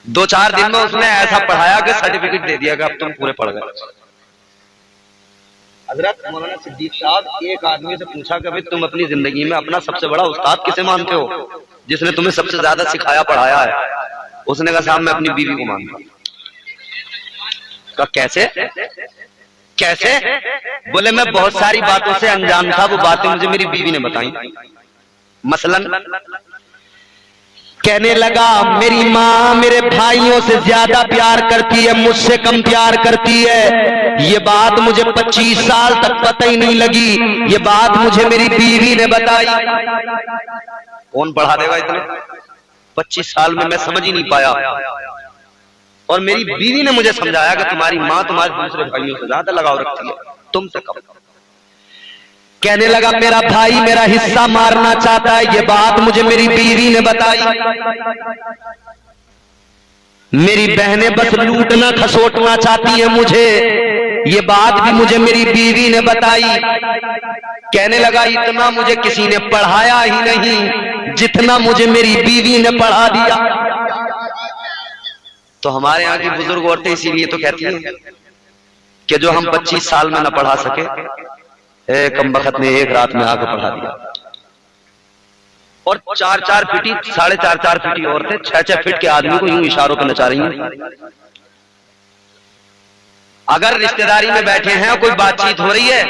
2-4 दिन में उसने ऐसा पढ़ाया कि सर्टिफिकेट दे दिया कि अब तुम पूरे पढ़ गए। हजरत मौलाना सिद्दीक साहब एक आदमी से पूछा कि भाई तुम अपनी जिंदगी में अपना सबसे बड़ा उस्ताद किसे मानते हो, जिसने तुम्हें सबसे ज्यादा सिखाया पढ़ाया है? उसने कहा साहब मैं अपनी बीवी को मानता हूं। कहा कैसे कैसे? बोले मैं बहुत सारी बातों से अनजान था, वो बातें मुझे मेरी बीवी ने बताई। मसलन कहने लगा मेरी माँ मेरे भाइयों से ज्यादा प्यार करती है, मुझसे कम प्यार करती है। ये बात मुझे 25 साल तक पता ही नहीं लगी, ये बात मुझे मेरी बीवी ने बताई। कौन पढ़ा देगा इतने? 25 साल में मैं समझ ही नहीं पाया, और मेरी बीवी ने मुझे समझाया कि तुम्हारी माँ तुम्हारे दूसरे भाइयों से ज्यादा लगाव रखती है, तुमसे कम। कहने लगा मेरा भाई मेरा हिस्सा मारना चाहता है, ये बात मुझे मेरी बीवी ने बताई। मेरी बहनें बस लूटना खसोटना चाहती हैं मुझे, ये बात भी मुझे मेरी बीवी ने बताई। कहने लगा इतना मुझे किसी ने पढ़ाया ही नहीं जितना मुझे मेरी बीवी ने पढ़ा दिया। तो हमारे यहाँ की बुजुर्ग औरतें इसीलिए तो कहती हैं कि जो हम 25 साल में न पढ़ा सके कम बखत ने एक रात में आकर पढ़ा दिया। और 4-4 फीटी, 4.5 फीटी औरतें 6-6 फीट के आदमी को यूं इशारों पर नचा रही हैं। अगर रिश्तेदारी में बैठे हैं, कोई बातचीत हो रही है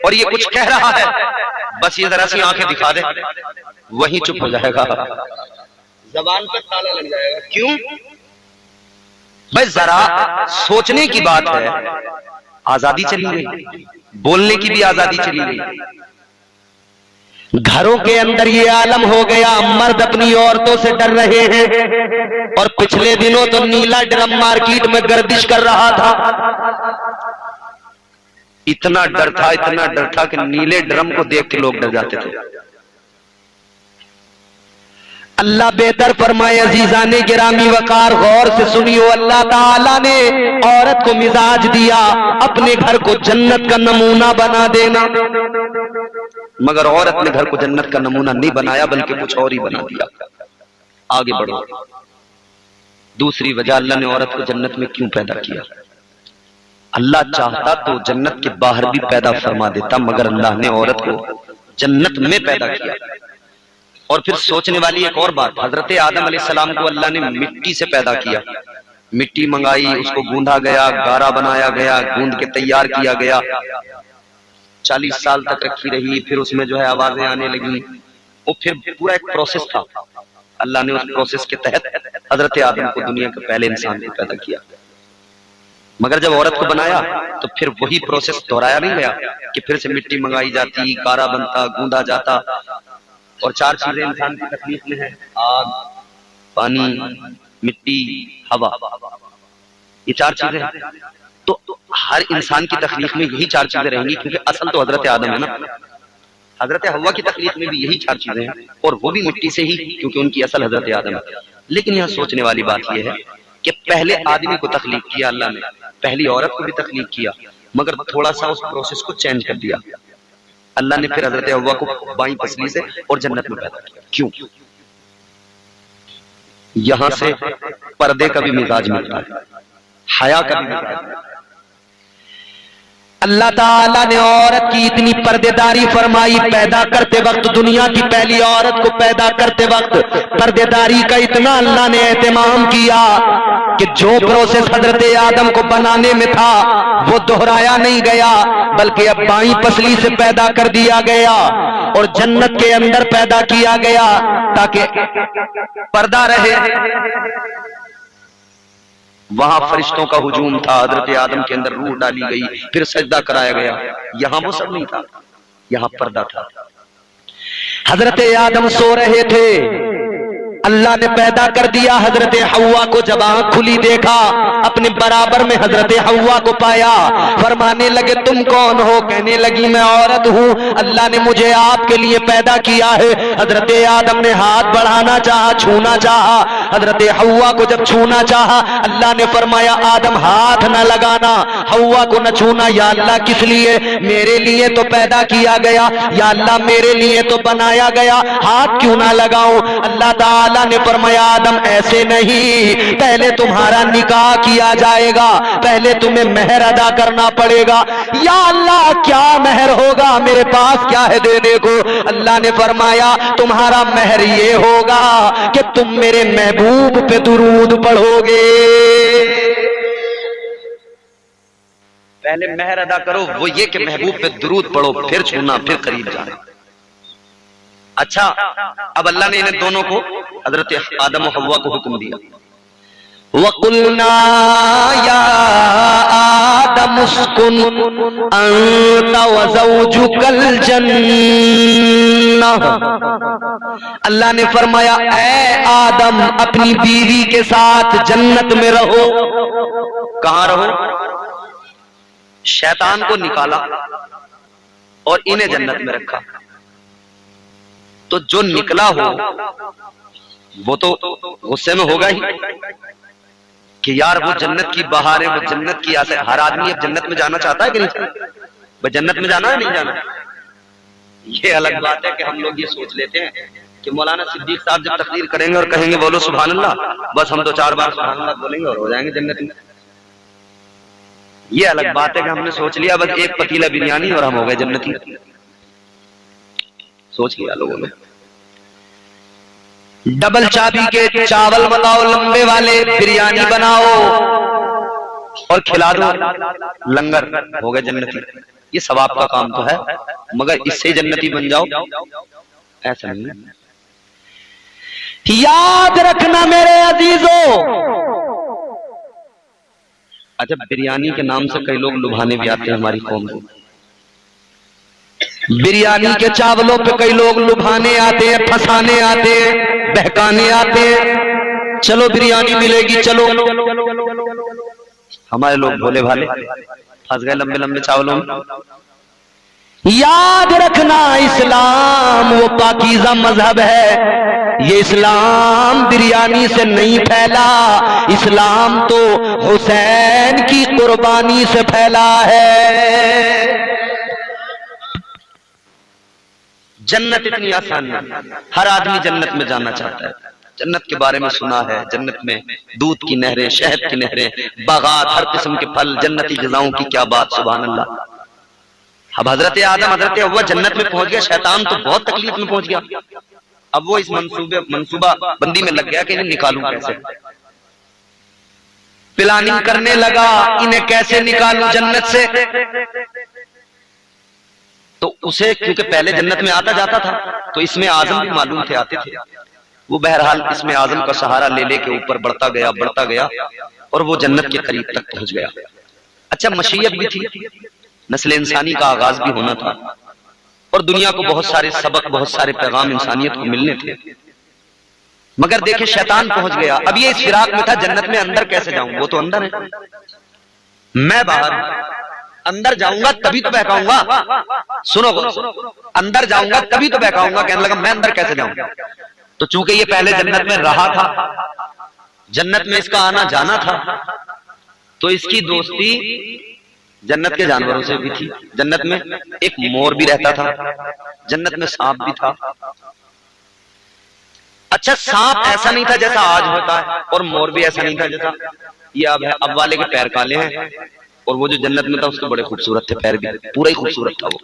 और ये कुछ कह रहा है, बस ये जरा सी आंखें दिखा दे, वहीं चुप हो जाएगा, जबान पर ताला लग जाएगा। क्यों भाई? जरा सोचने की बात है, आजादी चली गई, बोलने की भी आजादी चली गई। घरों के अंदर ये आलम हो गया, मर्द अपनी औरतों से डर रहे हैं। और पिछले दिनों तो नीला ड्रम मार्केट में गर्दिश कर रहा था। इतना डर था कि नीले ड्रम को देख के लोग डर जाते थे। अल्लाह बेहतर फरमाए। अजीजाने गिरामी वकार, गौर से सुनियो। अल्लाह ताला ने औरत को मिजाज दिया अपने घर को जन्नत का नमूना बना देना, मगर औरत ने घर को जन्नत का नमूना नहीं बनाया, बल्कि कुछ और ही बना दिया। आगे बढ़ो। दूसरी वजह, अल्लाह ने औरत को जन्नत में क्यों पैदा किया? अल्लाह चाहता तो जन्नत के बाहर भी पैदा फरमा देता, मगर अल्लाह ने औरत को जन्नत में पैदा किया। और फिर सोचने वाली एक और बात, हजरत आदम अलैहिस्सलाम को अल्लाह ने मिट्टी से पैदा किया। मिट्टी मंगाई, उसको गूंधा गया, गारा बनाया गया, गूंद के तैयार किया गया, 40 साल तक रखी रही, फिर उसमें जो है आवाजें आने लगी। वो फिर पूरा एक प्रोसेस था। अल्लाह ने उस प्रोसेस के तहत हजरत आदम को दुनिया के पहले इंसान को पैदा किया। मगर जब औरत को बनाया तो फिर वही प्रोसेस दोहराया नहीं गया कि फिर से मिट्टी मंगाई जाती, गारा बनता, गूंधा जाता। और 4 चीजें इंसान की तकलीफ में है, आग, पानी, मिट्टी, हवा। ये 4 चीजें तो हर इंसान की तकलीफ में यही 4 चीजें रहेंगी, क्योंकि असल तो हजरत आदम है ना। हजरत हव्वा की तकलीफ में भी यही 4 चीजें हैं, और वो भी मिट्टी से ही, क्योंकि उनकी असल हजरत आदम है। लेकिन यहाँ सोचने वाली बात यह है कि पहले आदमी को तकलीफ किया अल्लाह ने, पहली औरत को भी तकलीफ किया, मगर थोड़ा सा उस प्रोसेस को चेंज कर दिया। अल्लाह ने फिर हजरत हव्वा को बाईं पसली से और जन्नत में पैदा किया। क्यों? यहां से पर्दे का भी मिजाज मिलता है, हया का भी मिजाज। अल्लाह ताला ने औरत की इतनी पर्देदारी फरमाई, पैदा करते वक्त, दुनिया की पहली औरत को पैदा करते वक्त पर्देदारी का इतना अल्लाह ने एहतमाम किया कि जो प्रोसेस हजरत आदम को बनाने में था वो दोहराया नहीं गया, बल्कि अब बाईं पसली से पैदा कर दिया गया और जन्नत के अंदर पैदा किया गया ताकि पर्दा रहे। वहां फरिश्तों का हुजूम था, हजरत आदम के अंदर रूह डाली गई, फिर सजदा कराया गया। यहां वो सब नहीं था, यहां पर्दा था। हजरत आदम सो रहे थे, अल्लाह ने पैदा कर दिया हजरत हव्वा को। जब आंख खुली देखा, अपने बराबर में हजरत हव्वा को पाया। फरमाने लगे तुम कौन हो? कहने लगी मैं औरत हूँ, अल्लाह ने मुझे आपके लिए पैदा किया है। हजरत आदम ने हाथ बढ़ाना चाहा, छूना चाहा। हजरत हव्वा को जब छूना चाहा, अल्लाह ने फरमाया आदम हाथ न लगाना, हव्वा को न छूना। या अल्लाह किस लिए? मेरे लिए तो पैदा किया गया, या अल्लाह मेरे लिए तो बनाया गया, हाथ क्यों ना लगाऊं? अल्लाह ताला ने फरमाया आदम ऐसे नहीं, पहले तुम्हारा निकाह किया जाएगा, पहले तुम्हें मेहर अदा करना पड़ेगा। या अल्लाह क्या मेहर होगा? मेरे पास क्या है देने को? अल्लाह ने फरमाया तुम्हारा मेहर ये होगा कि तुम मेरे महबूब पे दुरूद पढ़ोगे। पहले मेहर अदा करो, वो ये कि महबूब पे दुरूद पढ़ो, फिर छूना, फिर करीब जाना। अच्छा, अब अल्लाह ने इन्हें दोनों को, हजरत आदम और हव्वा को हुक्म दिया, वकुलना या आदम उस्कुन अंता व ज़ौजुकल जन्नह। अल्लाह ने फरमाया ऐ आदम अपनी बीवी के साथ जन्नत में रहो। कहां रहो? शैतान को निकाला और इन्हें जन्नत में रखा। तो जो निकला हो वो तो गुस्से में होगा ही कि यार वो जन्नत की बहार है, वो जन्नत की आस है। हर आदमी अब जन्नत में जाना चाहता है कि नहीं? भाई जन्नत में जाना है नहीं जाना? ये अलग बात है कि हम लोग ये सोच लेते हैं कि मौलाना सिद्दीक साहब जब तकरीर करेंगे और कहेंगे बोलो सुभान अल्लाह, बस हम 2-4 बार सुभान अल्लाह बोलेंगे और हो जाएंगे जन्नत में। ये अलग बात है कि हमने सोच लिया बस एक पतीला बिरयानी और हम हो गए जन्नती। सोच लिया लोगों ने। डबल चाबी के चावल बनाओ लंबे वाले, बिरयानी बनाओ और खिला दो, लंगर, हो गए जन्नती। ये सवाब का काम तो है, मगर इससे जन्नती बन जाओ ऐसा नहीं है। याद रखना मेरे अजीजों, अच्छा बिरयानी के नाम से कई लोग लुभाने भी आते हैं हमारी कौम को। बिरयानी के चावलों पे कई लोग लुभाने आते हैं, फंसाने आते हैं, बहकाने आते हैं। चलो बिरयानी मिलेगी, चलो। हमारे लोग भोले भाले फंस गए लंबे लंबे चावलों में। याद रखना इस्लाम वो पाकीज़ा मजहब है, ये इस्लाम बिरयानी से नहीं फैला, इस्लाम तो हुसैन की कुर्बानी से फैला है। जन्नत इतनी आसान नहीं, हर आदमी जन्नत में जाना चाहता है। जन्नत के बारे में सुना है, जन्नत में दूध की नहरें, शहद की नहरें, बागात, हर किस्म के फल, जन्नती ग़िज़ाओं की क्या बात, सुभान अल्लाह। अब हजरत आदम हजरत हव्वा जन्नत में पहुंच गया, शैतान तो बहुत तकलीफ में पहुंच गया। अब वो इस मंसूबा बंदी में लग गया कि इन्हें निकालूं कैसे, प्लानिंग करने लगा इन्हें कैसे निकालूं जन्नत से। तो उसे क्योंकि पहले जन्नत में आता जाता था तो इसमें आजम भी मालूम थे, आते थे। वो बहरहाल इसमें आजम का सहारा ले लेके ऊपर बढ़ता गया और वो जन्नत के करीब तक पहुंच गया। अच्छा मशीयत भी थी, नस्ल इंसानी का आगाज भी होना था और दुनिया को बहुत सारे सबक, बहुत सारे पैगाम इंसानियत को मिलने थे। मगर देखे शैतान पहुंच गया। अब ये इस फिराक में था, जन्नत में अंदर कैसे जाऊं, वो तो अंदर है, मैं बाहर। अंदर जाऊंगा तभी तो बहकाऊंगा, सुनो अंदर जाऊंगा तभी तो बहकाऊंगा। कहने लगा मैं अंदर कैसे जाऊं। तो चूंकि ये पहले जन्नत में रहा था, जन्नत में इसका आना जाना था, तो इसकी दोस्ती जन्नत के जानवरों से भी थी। जन्नत में एक मोर भी रहता था, जन्नत में सांप भी था। अच्छा सांप ऐसा नहीं था जैसा आज होता है और मोर भी ऐसा नहीं था जैसा ये अब है। अब वाले के पैर काले हैं और वो जो जन्नत में था उसके बड़े खूबसूरत थे पैर भी, पूरा ही खूबसूरत था वो।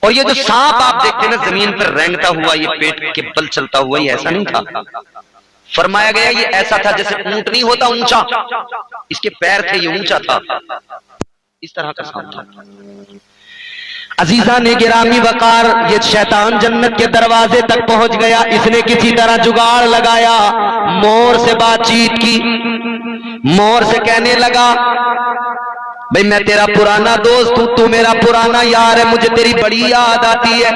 और ये जो सांप आप देखते हैं ना जमीन पर रेंगता हुआ, ये पेट के बल चलता हुआ, ये ऐसा नहीं था। फरमाया गया ये ऐसा था जैसे ऊंट नहीं होता ऊंचा, इसके पैर थे, ये ऊंचा था, इस तरह का सांप था। अजीजा ने गिरामी वकार, ये शैतान जन्नत के दरवाजे तक पहुंच गया। इसने किसी तरह जुगाड़ लगाया, मोर से बातचीत की, मोर से कहने लगा भाई मैं तेरा पुराना दोस्त हूं, तू मेरा पुराना यार है, मुझे तेरी बड़ी याद आती है,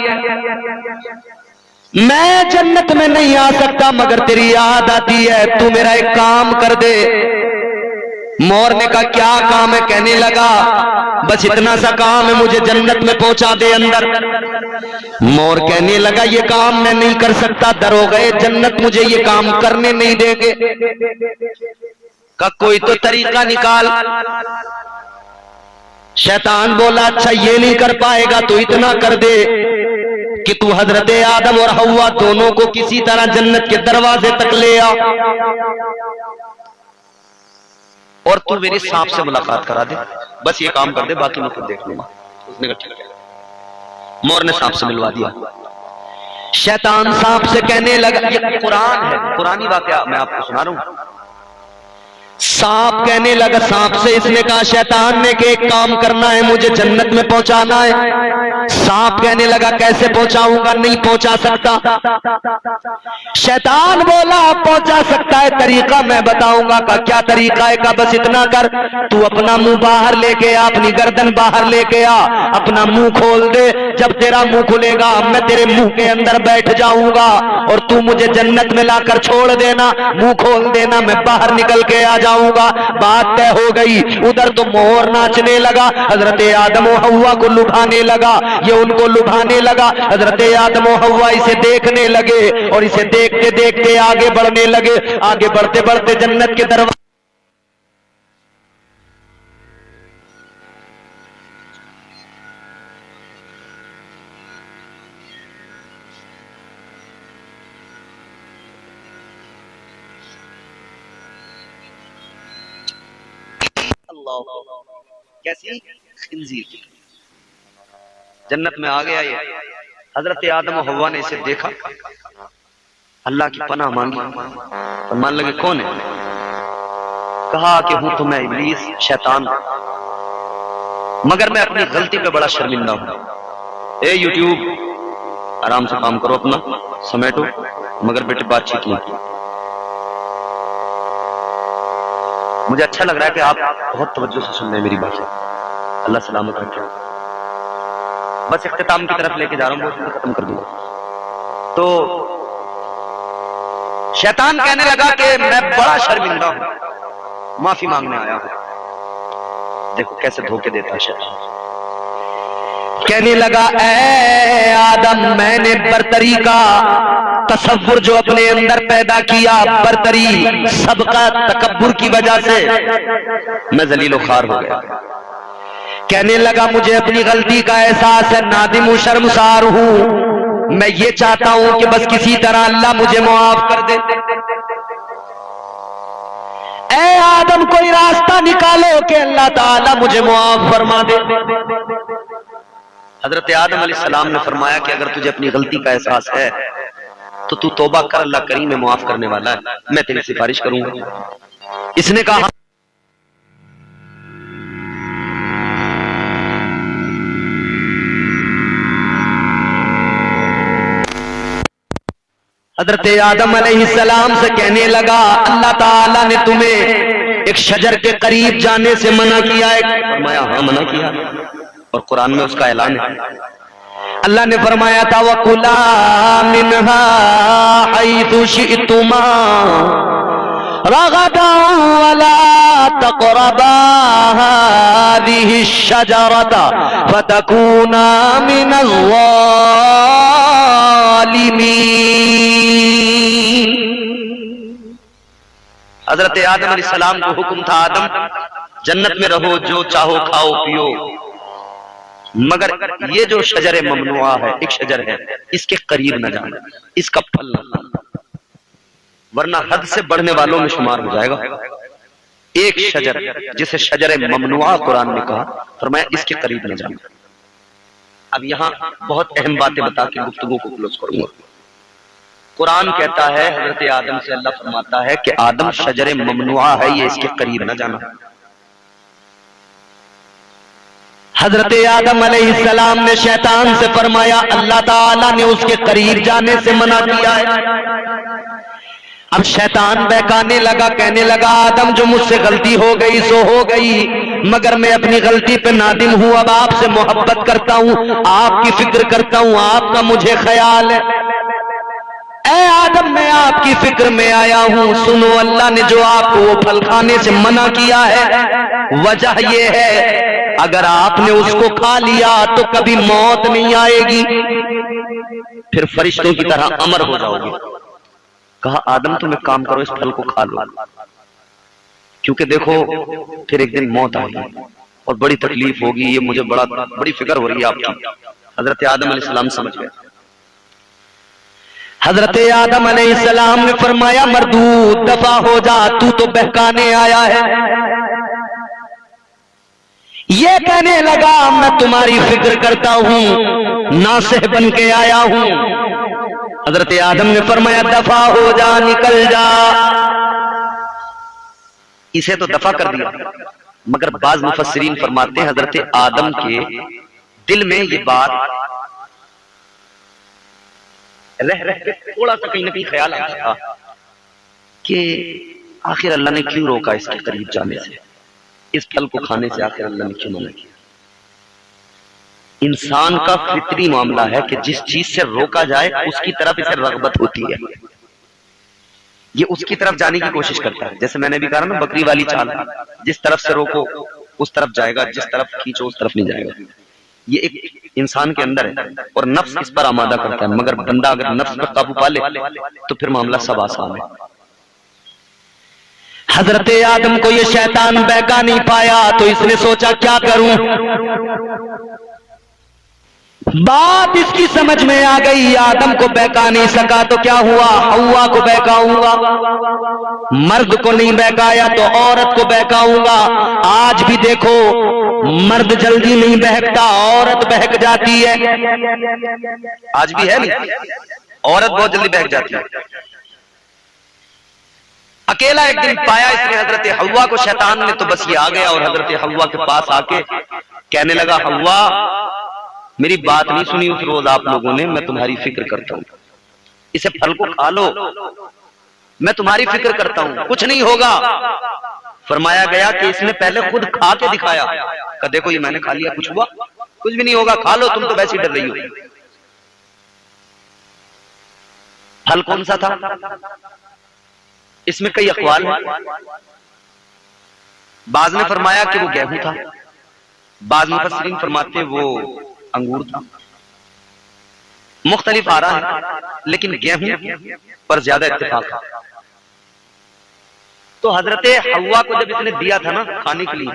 मैं जन्नत में नहीं आ सकता मगर तेरी याद आती है, तू मेरा एक काम कर दे। मोर ने कहा क्या काम है। कहने लगा बस इतना सा काम है, मुझे जन्नत में पहुंचा दे अंदर। मोर कहने लगा ये काम मैं नहीं कर सकता, दरोगे जन्नत मुझे ये काम करने नहीं देंगे। का कोई तो तरीका निकाल। शैतान बोला अच्छा ये नहीं कर पाएगा तो इतना कर दे कि तू हजरत आदम और हव्वा दोनों को किसी तरह जन्नत के दरवाजे तक ले आ और तू मेरे सांप से मुलाकात करा दे, बस ये काम कर दे, बाकी मैं खुद देख लूंगा। उसने कहा ठीक है। मोर ने सांप से मिलवा दिया। शैतान सांप से कहने लगा, ये कुरान है, कुरानी वाकया मैं आपको सुना रहा हूं। सांप कहने लगा सांप से, इसने कहा शैतान ने कि एक काम करना है, मुझे जन्नत में पहुंचाना है। सांप कहने लगा कैसे पहुंचाऊंगा, नहीं पहुंचा सकता। शैतान बोला पहुंचा सकता है, तरीका मैं बताऊंगा। का क्या तरीका है। का बस इतना कर, तू अपना मुंह बाहर लेके आ, अपनी गर्दन बाहर लेके आ, अपना मुंह खोल दे। जब तेरा मुंह खुलेगा मैं तेरे मुंह के अंदर बैठ जाऊंगा और तू मुझे जन्नत में लाकर छोड़ देना, मुंह खोल देना, मैं बाहर निकल के आ जाऊंगा। बात तय हो गई। उधर तो मोर नाचने लगा, हजरत आदम और हव्वा को लुभाने लगा, ये उनको लुभाने लगा। हजरत आदम और हव्वा इसे देखने लगे और इसे देखते देखते आगे बढ़ने लगे। आगे बढ़ते बढ़ते जन्नत के दरवाजे कैसी? खिंजीर। जन्नत में आ गया ये। हजरत आदम और हव्वा ने इसे देखा, अल्लाह की पनाह मांगी और मान लगे कौन है? कहा कि हूं तो मैं इब्लीस, शैतान, मगर मैं अपनी गलती पे बड़ा शर्मिंदा हूं। ए यूट्यूब, आराम से काम करो, अपना समेटो, मगर बेटे बातचीत नहीं की। मुझे अच्छा लग रहा है कि आप बहुत तवज्जो से सुन रहे हैं मेरी बातें। अल्लाह सलामत रखे। बस इख्तिताम की तरफ लेके जा रहा हूं, बहुत खत्म कर दूंगा। तो शैतान कहने लगा कि मैं बड़ा शर्मिंदा हूं, माफी मांगने आया हूं। देखो कैसे धोखे देता है शैतान। कहने लगा, ऐ आदम, मैंने बरतरी का तसव्वुर जो अपने अंदर पैदा किया, बरतरी सबका तकब्बुर की वजह से मैं जलीलो खार हो गया। कहने लगा, मुझे अपनी गलती का एहसास है, नादिम हूं, शर्मसार हूं। मैं ये चाहता हूं कि बस किसी तरह अल्लाह मुझे मुआफ कर दे। ऐ आदम, कोई रास्ता निकालो कि अल्लाह ताला मुझे मुआफ फरमा दे। हजरत आदम अलैहिस्सलाम ने फरमाया कि अगर तुझे अपनी गलती का एहसास है तो तू तौबा कर, अल्लाह करीम में मुआफ करने वाला है, मैं तेरी सिफारिश करूंगा। इसने कहा, हजरत आदम अलैहिस्सलाम से कहने लगा, अल्लाह ताला ने तुम्हें एक शजर के करीब जाने से मना किया है? फरमाया हाँ, मना किया, और कुरान में उसका ऐलान है। अल्लाह ने फरमाया था, वकुला मिन्हा हैथु शि'तुमा रगदा वला तक़रबा हादिहि शजरता फतकूना मिनज़ ज़ालिमीन। हजरत आदम अलैहिस्सलाम को हुक्म था, आदम जन्नत में रहो, जो चाहो खाओ पियो, मगर ये जो शजर ममनुआ है, एक शजर है, इसके करीब न जाना, इसका फल न खाना, वरना हद से बढ़ने वालों में शुमार हो जाएगा। एक शजर जिसे शजर ममनुआ कुरान ने कहा, फरमाया इसके करीब न जाना। अब यहां बहुत अहम बातें बता के गुफ्तगू को क्लोज करूंगा। कुरान कहता है, हजरत आदम से अल्लाह फरमाता है कि आदम शजर ममनुआ है, ये इसके करीब न जाना। हजरत आदम अलैहिस्सलाम ने शैतान से फरमाया, अल्लाह ताला ने उसके करीब जाने से मना किया है। अब शैतान बहकाने लगा, कहने लगा, आदम जो मुझसे गलती हो गई सो हो गई, मगर मैं अपनी गलती पे नादिम हूं। अब आपसे मोहब्बत करता हूं, आपकी फिक्र करता हूं, आपका मुझे ख्याल है। ऐ आदम, मैं आपकी फिक्र में आया हूं। सुनो, अल्लाह ने जो आपको वो फल खाने से मना किया है, वजह ये है, अगर आपने उसको खा लिया तो कभी मौत नहीं आएगी, फिर फरिश्तों की तरह अमर हो जाओगे। कहा, आदम तुम एक काम करो, इस फल को खा लो, क्योंकि देखो फिर एक दिन मौत आएगी और बड़ी तकलीफ होगी, ये मुझे बड़ी फिक्र हो रही है आपकी। हजरत आदम अलैहिस्सलाम समझ गए। हजरत आदम अलैहिस्सलाम ने फरमाया, मरदूद, दफा हो जा, तू तो बहकाने आया है। ये कहने लगा, मैं तुम्हारी फिक्र करता हूं, नासिह बन के आया हूं। हजरत आदम ने फरमाया, दफा हो जा, निकल जा। इसे तो दफा कर दिया, मगर बाज मुफस्सिरीन फरमाते हैं, हजरत आदम के दिल में ये बात रह के थोड़ा सा कहीं ना कहीं ख्याल आता था कि आखिर अल्लाह ने क्यों रोका इसके करीब जाने से, इस फल को खाने से आखिर अल्लाह ने क्यों मना किया। इंसान का फितरी मामला है कि जिस चीज से रोका जाए उसकी तरफ इसे रगबत होती है, ये उसकी तरफ जाने की कोशिश करता है। जैसे मैंने भी कहा ना, बकरी वाली चाल, जिस तरफ से रोको उस तरफ जाएगा, जिस तरफ खींचो उस तरफ नहीं जाएगा। ये एक इंसान के अंदर है और नफ्स इस पर आमादा करता है, मगर बंदा अगर नफ्स पर काबू पा ले तो फिर मामला सब आसान है। हजरत आदम को ये शैतान बहका नहीं पाया, तो इसने सोचा क्या करूं। बात इसकी समझ में आ गई, आदम को बहका नहीं सका तो क्या हुआ, हव्वा को बहकाऊंगा। मर्द को नहीं बहकाया तो औरत को बहकाऊंगा। आज भी देखो मर्द जल्दी नहीं बहकता, औरत बहक जाती है। आज भी है नहीं, औरत बहुत जल्दी बहक जाती है। अकेला एक दिन पाया इसने हजरत हव्वा को शैतान ने, तो बस ये आ गया और हजरत हव्वा के पास आके कहने लगा, हव्वा मेरी बात नहीं सुनी उस रोज आप लोगों ने, मैं तुम्हारी फिक्र करता हूं, इसे फल को खा लो, मैं तुम्हारी फिक्र करता हूं, कुछ नहीं होगा। फरमाया गया कि इसने पहले खुद खा के दिखाया, कहा देखो ये मैंने खा लिया, कुछ हुआ, कुछ भी नहीं होगा, खा लो, तुम तो वैसे ही डर रही हो। फल कौन सा था, इसमें कई अक़वाल है। बाज ने फरमाया कि वो गेहूं था, बाज मुफस्सिरीन फरमाते वो अंगूर था। मुख्तलिफ आ रहा है, लेकिन गेहूं पर ज्यादा इत्तेफाक है। तो हजरत हव्वा को जब इसने दिया था ना खाने के लिए,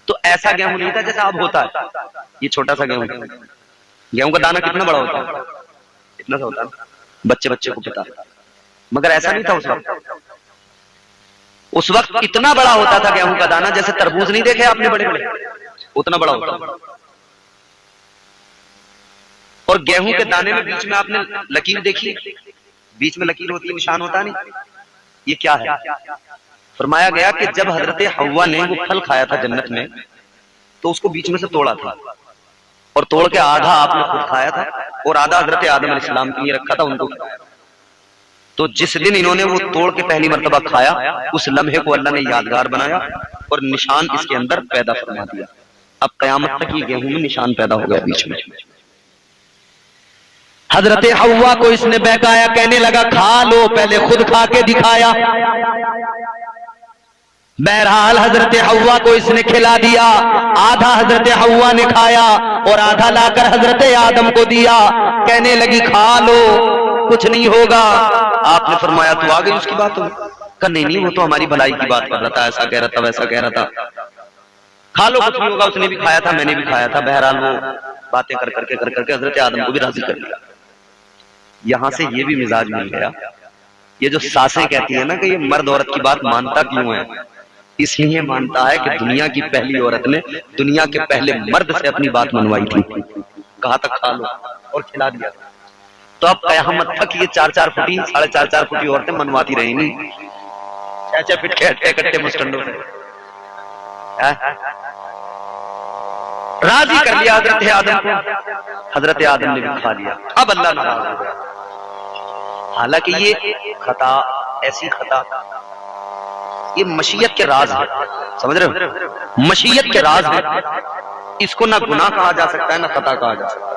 तो ऐसा गेहूं नहीं था जैसा अब होता है। ये छोटा सा गेहूं, गेहूं का दाना कितना बड़ा होता है, इतना सा होता है, बच्चे बच्चे को पता, मगर ऐसा नहीं था उस वक्त। उस वक्त इतना बड़ा होता था गेहूं का दाना, जैसे तरबूज नहीं देखे आपने बड़े बड़े, उतना बड़ा होता। और गेहूं के दाने में बीच में आपने लकीर देखी, बीच में लकीर होती है, निशान होता नहीं, ये क्या है। फरमाया गया कि जब हजरत हव्वा ने वो फल खाया था जन्नत में, तो उसको बीच में से तोड़ा था, और तोड़ के आधा आपने खुद खाया था और आधा हजरत आदम अलैहिस्सलाम के लिए रखा था, उनको। तो जिस दिन इन्होंने वो तोड़ के पहली मर्तबा खाया, उस लम्हे को अल्लाह ने यादगार बनाया और निशान इसके अंदर पैदा फरमा दिया। अब कयामत तक ये गेहूं में निशान पैदा हो गया बीच में। हजरत हव्वा को इसने बहकाया, कहने लगा खा लो, पहले खुद खा के दिखाया। बहरहाल हजरत हव्वा को इसने खिला दिया, आधा हजरत हव्वा ने खाया और आधा लाकर हजरत आदम को दिया। कहने लगी खा लो, कुछ नहीं होगा। आपने फरमाया तो आ गई उसकी बात हो, कहा नहीं वो तो हमारी भलाई की बात कर रहा था, ऐसा कह रहा था, वैसा कह रहा था, खा लो कुछ नहीं होगा। उसने भी खाया था, मैंने भी खाया था। बहरहाल वो बातें कर करके हजरत आदम को भी राजी कर दिया। यहां से ये भी मिजाज मिल गया। ये जो सासें कहती है ना कि ये मर्द औरत की बात मानता क्यों है, इसलिए मानता है कि दुनिया की पहली औरत ने दुनिया के पहले मर्द से अपनी बात मनवाई थी, कहा था खा लो और खिला दिया। तो अब कयामत तक ये 4-4 फुटी 4.5 फुटी औरतें मनवाती रहेंगी, 6-6 फीट के इकट्ठे मुस्टंडों से। राजी कर लिया हजरत आदम को, हजरत आदम ने भी खा लिया। अब अल्लाह नाराज हो गया। हालांकि ये खता, ऐसी खता, ये मशीयत के राज है, समझ रहे हो, मशीयत के राज है। इसको ना गुनाह कहा जा सकता है ना खता कहा जा सकता है।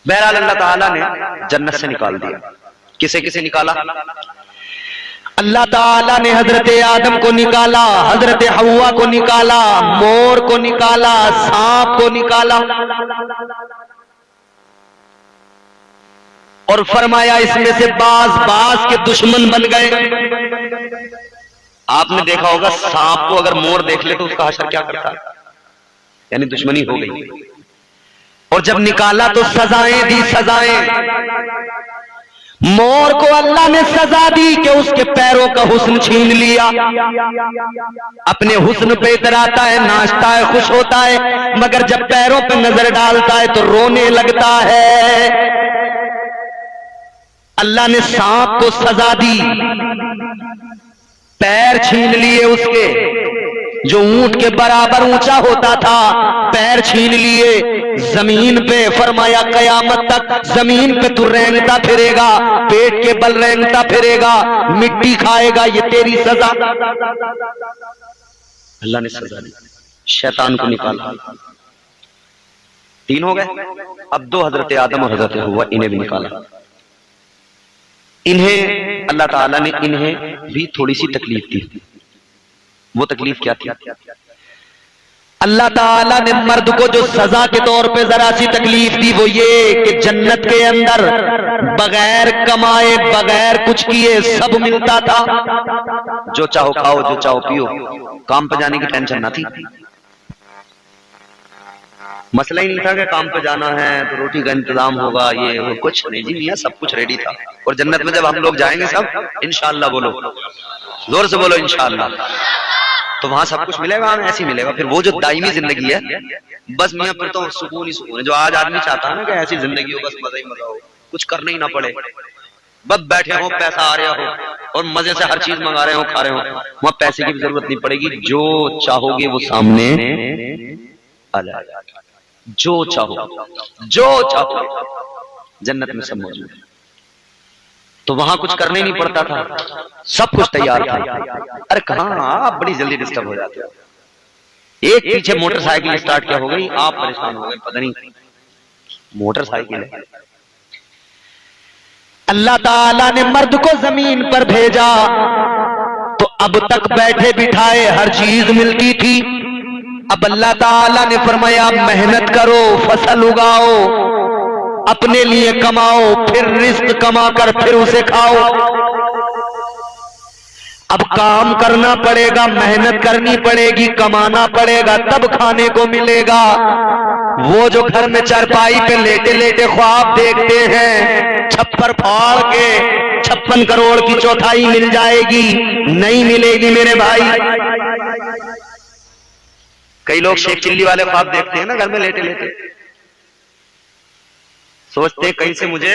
बहरहाल अल्लाह ताला ने जन्नत से निकाल दिया। किसे किसे निकाला, अल्लाह ताला ने हजरत आदम को निकाला, हजरत हव्वा को निकाला, मोर को निकाला, सांप को निकाला, और फरमाया इसमें से बाज के दुश्मन बन गए। आपने देखा होगा सांप को अगर मोर देख ले तो उसका हशर क्या करता है, यानी दुश्मनी हो गई। और जब निकाला तो सजाएं दी, सजाएं। मोर को अल्लाह ने सजा दी कि उसके पैरों का हुस्न छीन लिया। अपने हुस्न पे इतराता है, नाचता है, खुश होता है, मगर जब पैरों पे नजर डालता है तो रोने लगता है। अल्लाह ने सांप को सजा दी, पैर छीन लिए उसके, जो ऊंट के बराबर ऊंचा होता था, पैर छीन लिए। जमीन पे फरमाया कयामत तक जमीन पे तू रेंगता फिरेगा, पेट के बल रेंगता फिरेगा, मिट्टी खाएगा, ये तेरी सजा। अल्लाह ने सजा दी, शैतान को निकाला। 3 हो गए, अब 2 हजरत आदम और हजरत हव्वा, इन्हें भी निकाला। इन्हें अल्लाह ताला ने इन्हें भी थोड़ी सी तकलीफ दी। वो तकलीफ क्या थी, अल्लाह ताला ने मर्द को जो सजा के तौर पे जरा सी तकलीफ दी, वो ये कि जन्नत के अंदर बगैर कमाए, बगैर कुछ किए सब मिलता था। जो चाहो खाओ, जो चाहो पियो, काम पे जाने की टेंशन ना थी। मसला ही नहीं था कि काम पे जाना है तो रोटी का इंतजाम होगा, ये वो कुछ नहीं जी मियां, सब कुछ रेडी था। और जन्नत में जब हम लोग जाएंगे सब इंशाअल्लाह, बोलो जोर से बोलो इंशाअल्लाह, तो वहां सब कुछ मिलेगा, हमें ऐसे ही मिलेगा। फिर वो जो दायमी जिंदगी है, बस मियां फिर तो सुकून ही सुकून है। जो आज आदमी चाहता है ना कि ऐसी जिंदगी हो, बस मजा ही मजा हो, कुछ करना ही ना पड़े, बस बैठे हो, पैसा आ रहा हो और मजे से हर चीज मंगा रहे हो, खा रहे हो, वहां पैसे की भी जरूरत नहीं पड़ेगी। जो चाहोगे वो सामने आ जाएगा, जो चाहो जन्नत में सब मौजूद है। तो वहां कुछ करने नहीं पड़ता था, सब कुछ तैयार था। अरे कहां आप बड़ी जल्दी डिस्टर्ब हो जाते हो। एक पीछे मोटरसाइकिल स्टार्ट क्या हो गई, आप परेशान हो गए, पता नहीं मोटरसाइकिल है। अल्लाह ताला ने मर्द को जमीन पर भेजा तो अब तक बैठे बिठाए हर चीज मिलती थी। अब अल्लाह ताला ने फरमाया मेहनत करो, फसल उगाओ, अपने लिए कमाओ, फिर रिस्क कमा कर फिर उसे खाओ। अब काम करना पड़ेगा, मेहनत करनी पड़ेगी, कमाना पड़ेगा, तब खाने को मिलेगा। वो जो घर में चारपाई पे लेटे लेटे ख्वाब देखते हैं, छप्पर फाड़ के 56 करोड़ की चौथाई मिल जाएगी, नहीं मिलेगी मेरे भाई। कई लोग शेख चिल्ली वाले ख्वाब देखते हैं ना, घर में लेटे लेटे सोचते हैं कहीं से मुझे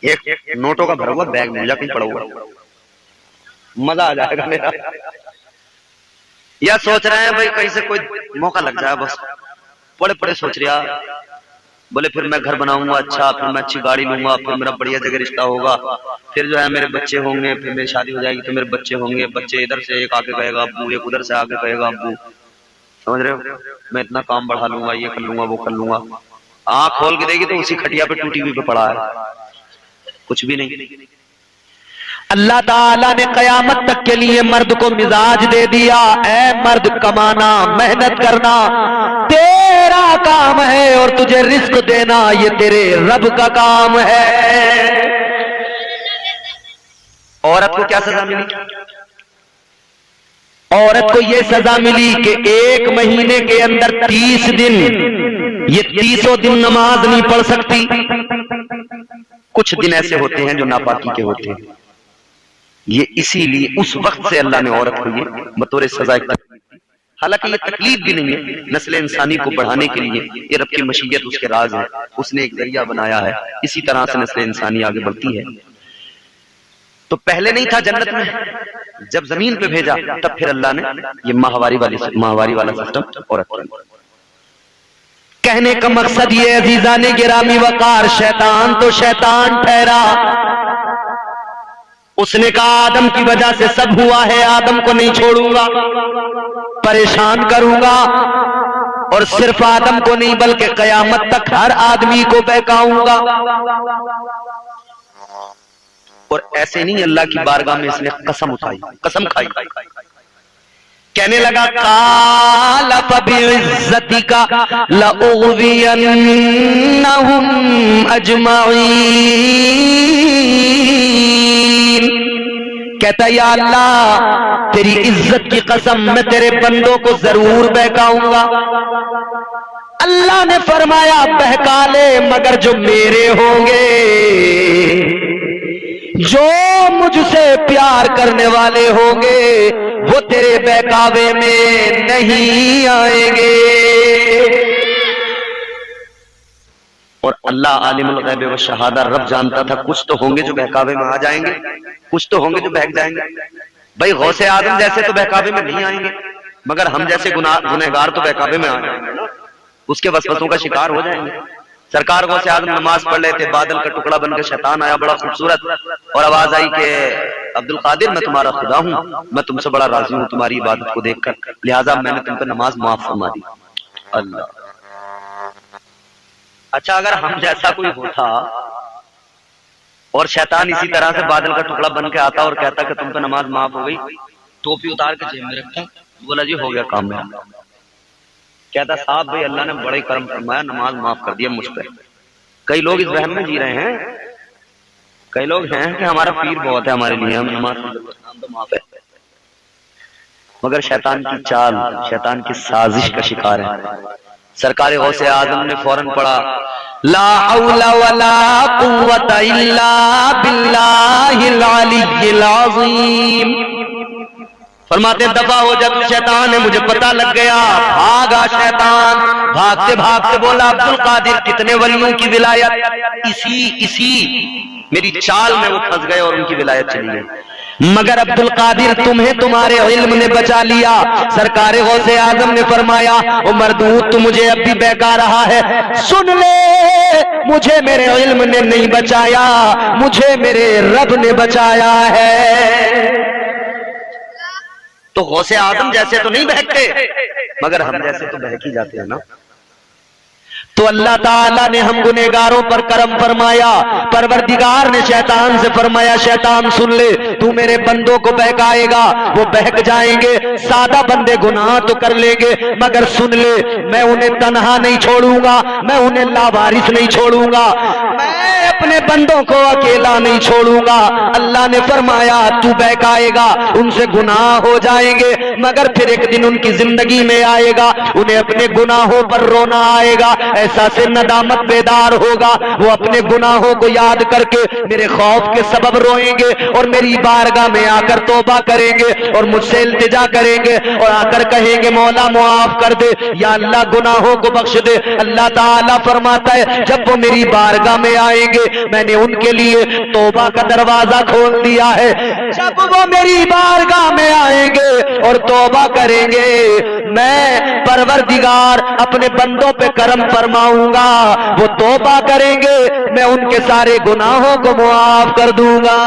एक नोटों का भरा हुआ बैग मिल जाए, कहीं पड़ा हुआ, मजा आ जाएगा मेरा। या सोच रहे हैं भाई कहीं से कोई मौका लग जाए, बस बड़े बड़े सोच रहा, बोले फिर मैं घर बनाऊंगा अच्छा, फिर मैं अच्छी गाड़ी लूंगा, फिर मेरा बढ़िया जगह रिश्ता होगा, फिर जो है मेरे बच्चे होंगे, फिर मेरी शादी हो जाएगी तो मेरे बच्चे होंगे, बच्चे इधर से एक आके कहेगा अब्बू, एक उधर से आके कहेगा अब्बू, समझ रहे हो, मैं इतना काम बढ़ा लूंगा, ये कर लूंगा, वो कर लूंगा। आंख खोल के देगी तो उसी खटिया पे टूटी हुई पे पड़ा है, कुछ भी नहीं। अल्लाह ताला ने कयामत तक के लिए मर्द को मिजाज दे दिया, ऐ मर्द कमाना, मेहनत करना तेरा काम है और तुझे रिस्क देना ये तेरे रब का काम है। औरत को क्या सजा मिली? औरत को यह सजा मिली कि 1 महीने के अंदर 30 दिन, ये 30 दिन नमाज नहीं पढ़ सकती। कुछ दिन ऐसे होते हैं जो नापाकी के होते हैं, ये इसीलिए उस वक्त से अल्लाह ने औरत को ये बतौर सजा, हालांकि ये तकलीफ भी नहीं है, नस्ल इंसानी को बढ़ाने के लिए ये रब की मशीयत, उसके राज है, उसने एक जरिया बनाया है, इसी तरह से नस्ल इंसानी आगे बढ़ती है। तो पहले नहीं था जन्नत में, जब जमीन पे भेजा तब फिर अल्लाह ने ये माहवारी वाला सिस्टम औरत पर। कहने का मकसद ये अजीजाने गिरामी वकार, शैतान तो शैतान ठहरा, उसने कहा आदम की वजह से सब हुआ है, आदम को नहीं छोड़ूंगा, परेशान करूंगा, और सिर्फ आदम को नहीं बल्कि कयामत तक हर आदमी को बहकाऊंगा। और ऐसे नहीं, अल्लाह की बारगाह में इसने कसम उठाई, कसम खाई, कहने लगा काला फबिइज्जतिका लउग़वियन्नहुम अजमईन। कहता या अल्लाह तेरी इज्जत की कसम, मैं तेरे बंदों को जरूर बहकाऊंगा। अल्लाह ने फरमाया बहका ले, मगर जो मेरे होंगे, जो मुझसे प्यार करने वाले होंगे, वो तेरे बहकावे में नहीं आएंगे। और अल्लाह आलिमुल गैब व शहादा, रब जानता था कुछ तो होंगे जो बहकावे में आ जाएंगे, कुछ तो होंगे जो बहक जाएंगे। भाई गौसे आदम जैसे तो बहकावे में नहीं आएंगे, मगर हम जैसे गुनहगार तो बहकावे में आ जाएंगे ना, उसके वसवसों का शिकार हो जाएंगे। सरकार गौसे आदम नमाज पढ़ रहे थे, बादल का टुकड़ा बनकर शैतान आया बड़ा खूबसूरत, और आवाज आई कि अब्दुल कादिर मैं तुम्हारा खुदा हूं, मैं तुमसे बड़ा राजी हूं तुम्हारी इबादत को देखकर, लिहाजा मैंने तुम पर नमाज माफ फरमा दी। अल्लाह, अच्छा अगर हम जैसा कोई होता और शैतान इसी तरह से बादल का टुकड़ा बन के आता और कहता कि तुम पे नमाज माफ हो गई, टोपी उतार के जेब में रखता, बोला जी हो गया काम में, कहता साहब भाई अल्लाह ने बड़े करम फरमाया, नमाज माफ कर दिया मुझ पे। कई लोग इस वहम में जी रहे हैं, कई लोग हैं कि हमारा पीर बहुत है हमारे लिए, हम नमाज तो माफ है, मगर शैतान की चाल, शैतान की साजिश का शिकार है। सरकार गौसे आजम ने फौरन पढ़ा, ला हौला वला कुव्वता इल्ला बिल्लाहिल अलिय्यिल अज़ीम। फरमाते दफा हो जा तू शैतान है, मुझे पता लग गया। भागा शैतान, भागते भागते बोला अब्दुल कादिर कितने वलियों की विलायत, इसी मेरी चाल में वो फंस गए और उनकी विलायत चली गई। मगर अब्दुल कादिर तुम्हें तुम्हारे इल्म ने बचा लिया। सरकार गौसे आजम ने फरमाया, ओ मरदूद तू मुझे अब भी बहका रहा है, सुन ले, मुझे मेरे इल्म ने नहीं बचाया, मुझे मेरे रब ने बचाया है। तो गौसे आदम जैसे तो नहीं बहकते, मगर हम जैसे तो बहक ही जाते हैं ना। तो अल्लाह ताला ने हम गुनेगारों पर करम फरमाया। परवरदिगार ने शैतान से फरमाया, शैतान सुन ले, तू मेरे बंदों को बहकाएगा, वो बहक जाएंगे। सादा बंदे गुनाह तो कर लेंगे, मगर सुन ले, मैं उन्हें तन्हा नहीं छोड़ूंगा, मैं उन्हें लावारिस नहीं छोड़ूंगा, मैं अपने बंदों को अकेला नहीं छोड़ूंगा। अल्लाह ने फरमाया तू बहकाएगा, उनसे गुनाह हो जाएंगे, मगर फिर एक दिन उनकी जिंदगी में आएगा, उन्हें अपने गुनाहों पर रोना आएगा, ऐसा से नदामत बेदार होगा, वो अपने गुनाहों को याद करके मेरे खौफ के सबब रोएंगे और मेरी बारगाह में आकर तौबा करेंगे और मुझसे इल्तिजा करेंगे और आकर कहेंगे मौला मुआफ कर दे, या अल्लाह गुनाहों को बख्श दे। अल्लाह ताला फरमाता है जब वो मेरी बारगाह में आएंगे, मैंने उनके लिए तौबा का दरवाजा खोल दिया है। जब वो मेरी बारगाह में आएंगे और तौबा करेंगे, मैं परवरदिगार अपने बंदों पे करम फरमाऊंगा, वो तौबा करेंगे, मैं उनके सारे गुनाहों को मुआफ कर दूंगा।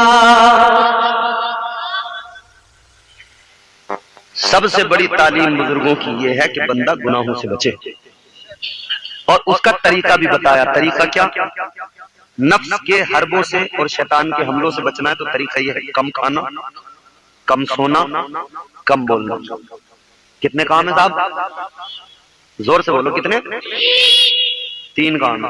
सबसे बड़ी तालीम बुजुर्गों की यह है कि बंदा गुनाहों से बचे, और उसका तरीका भी बताया। तरीका क्या? नफ्स के हरबों से और शैतान के हमलों से बचना है तो तरीका यह है, कम खाना, कम सोना, कम बोलना। कितने काम है साहब? जोर से बोलो, कितने? 3 काम।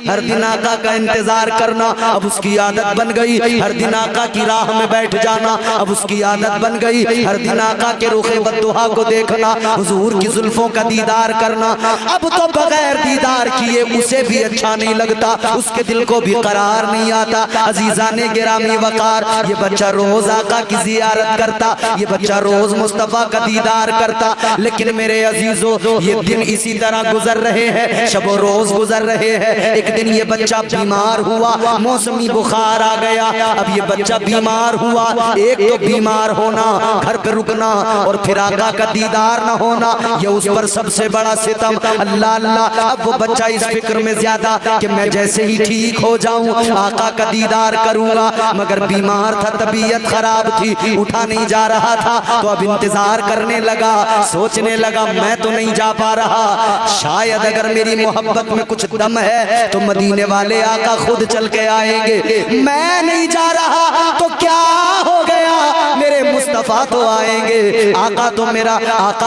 हर दिन आका का इंतजार करना अब उसकी आदत बन गई, हर दिन आका की राह में बैठ जाना अब उसकी आदत बन गई, हर दिन आका के रुखे बद्दुहा को देखना, हुजूर की जुल्फों का दीदार करना अब तो बगैर दीदार किए उसे भी अच्छा नहीं लगता, उसके दिल को भी करार नहीं आता। अजीजाने गिरामी वकार, ये बच्चा रोज आका की जियारत करता, ये बच्चा रोज मुस्तफा का दीदार करता, लेकिन मेरे अजीजों ये दिन इसी तरह गुजर रहे हैं, शबो रोज गुजर रहे हैं। एक दिन ये बच्चा बीमार हुआ, मौसमी बुखार आ गया। अब ये बच्चा बीमार हुआ, एक तो बीमार होना, घर पे रुकना और फिर आका का दीदार न होना, ये उस पर सबसे बड़ा सितम। अल्लाह अल्लाह, अब वो बच्चा इस फिक्र में ज्यादा कि मैं जैसे ही ठीक हो जाऊं आका का दीदार करूंगा, मगर बीमार था, तबीयत खराब थी, उठा नहीं जा रहा था, तो अब इंतजार करने लगा, सोचने लगा मैं तो नहीं जा पा रहा, शायद अगर मेरी मोहब्बत में कुछ दम है तो मदीने वाले आका खुद चल के आएंगे, मैं नहीं जा रहा तो क्या हो गया, मेरे मुस्तफा तो आएंगे, आका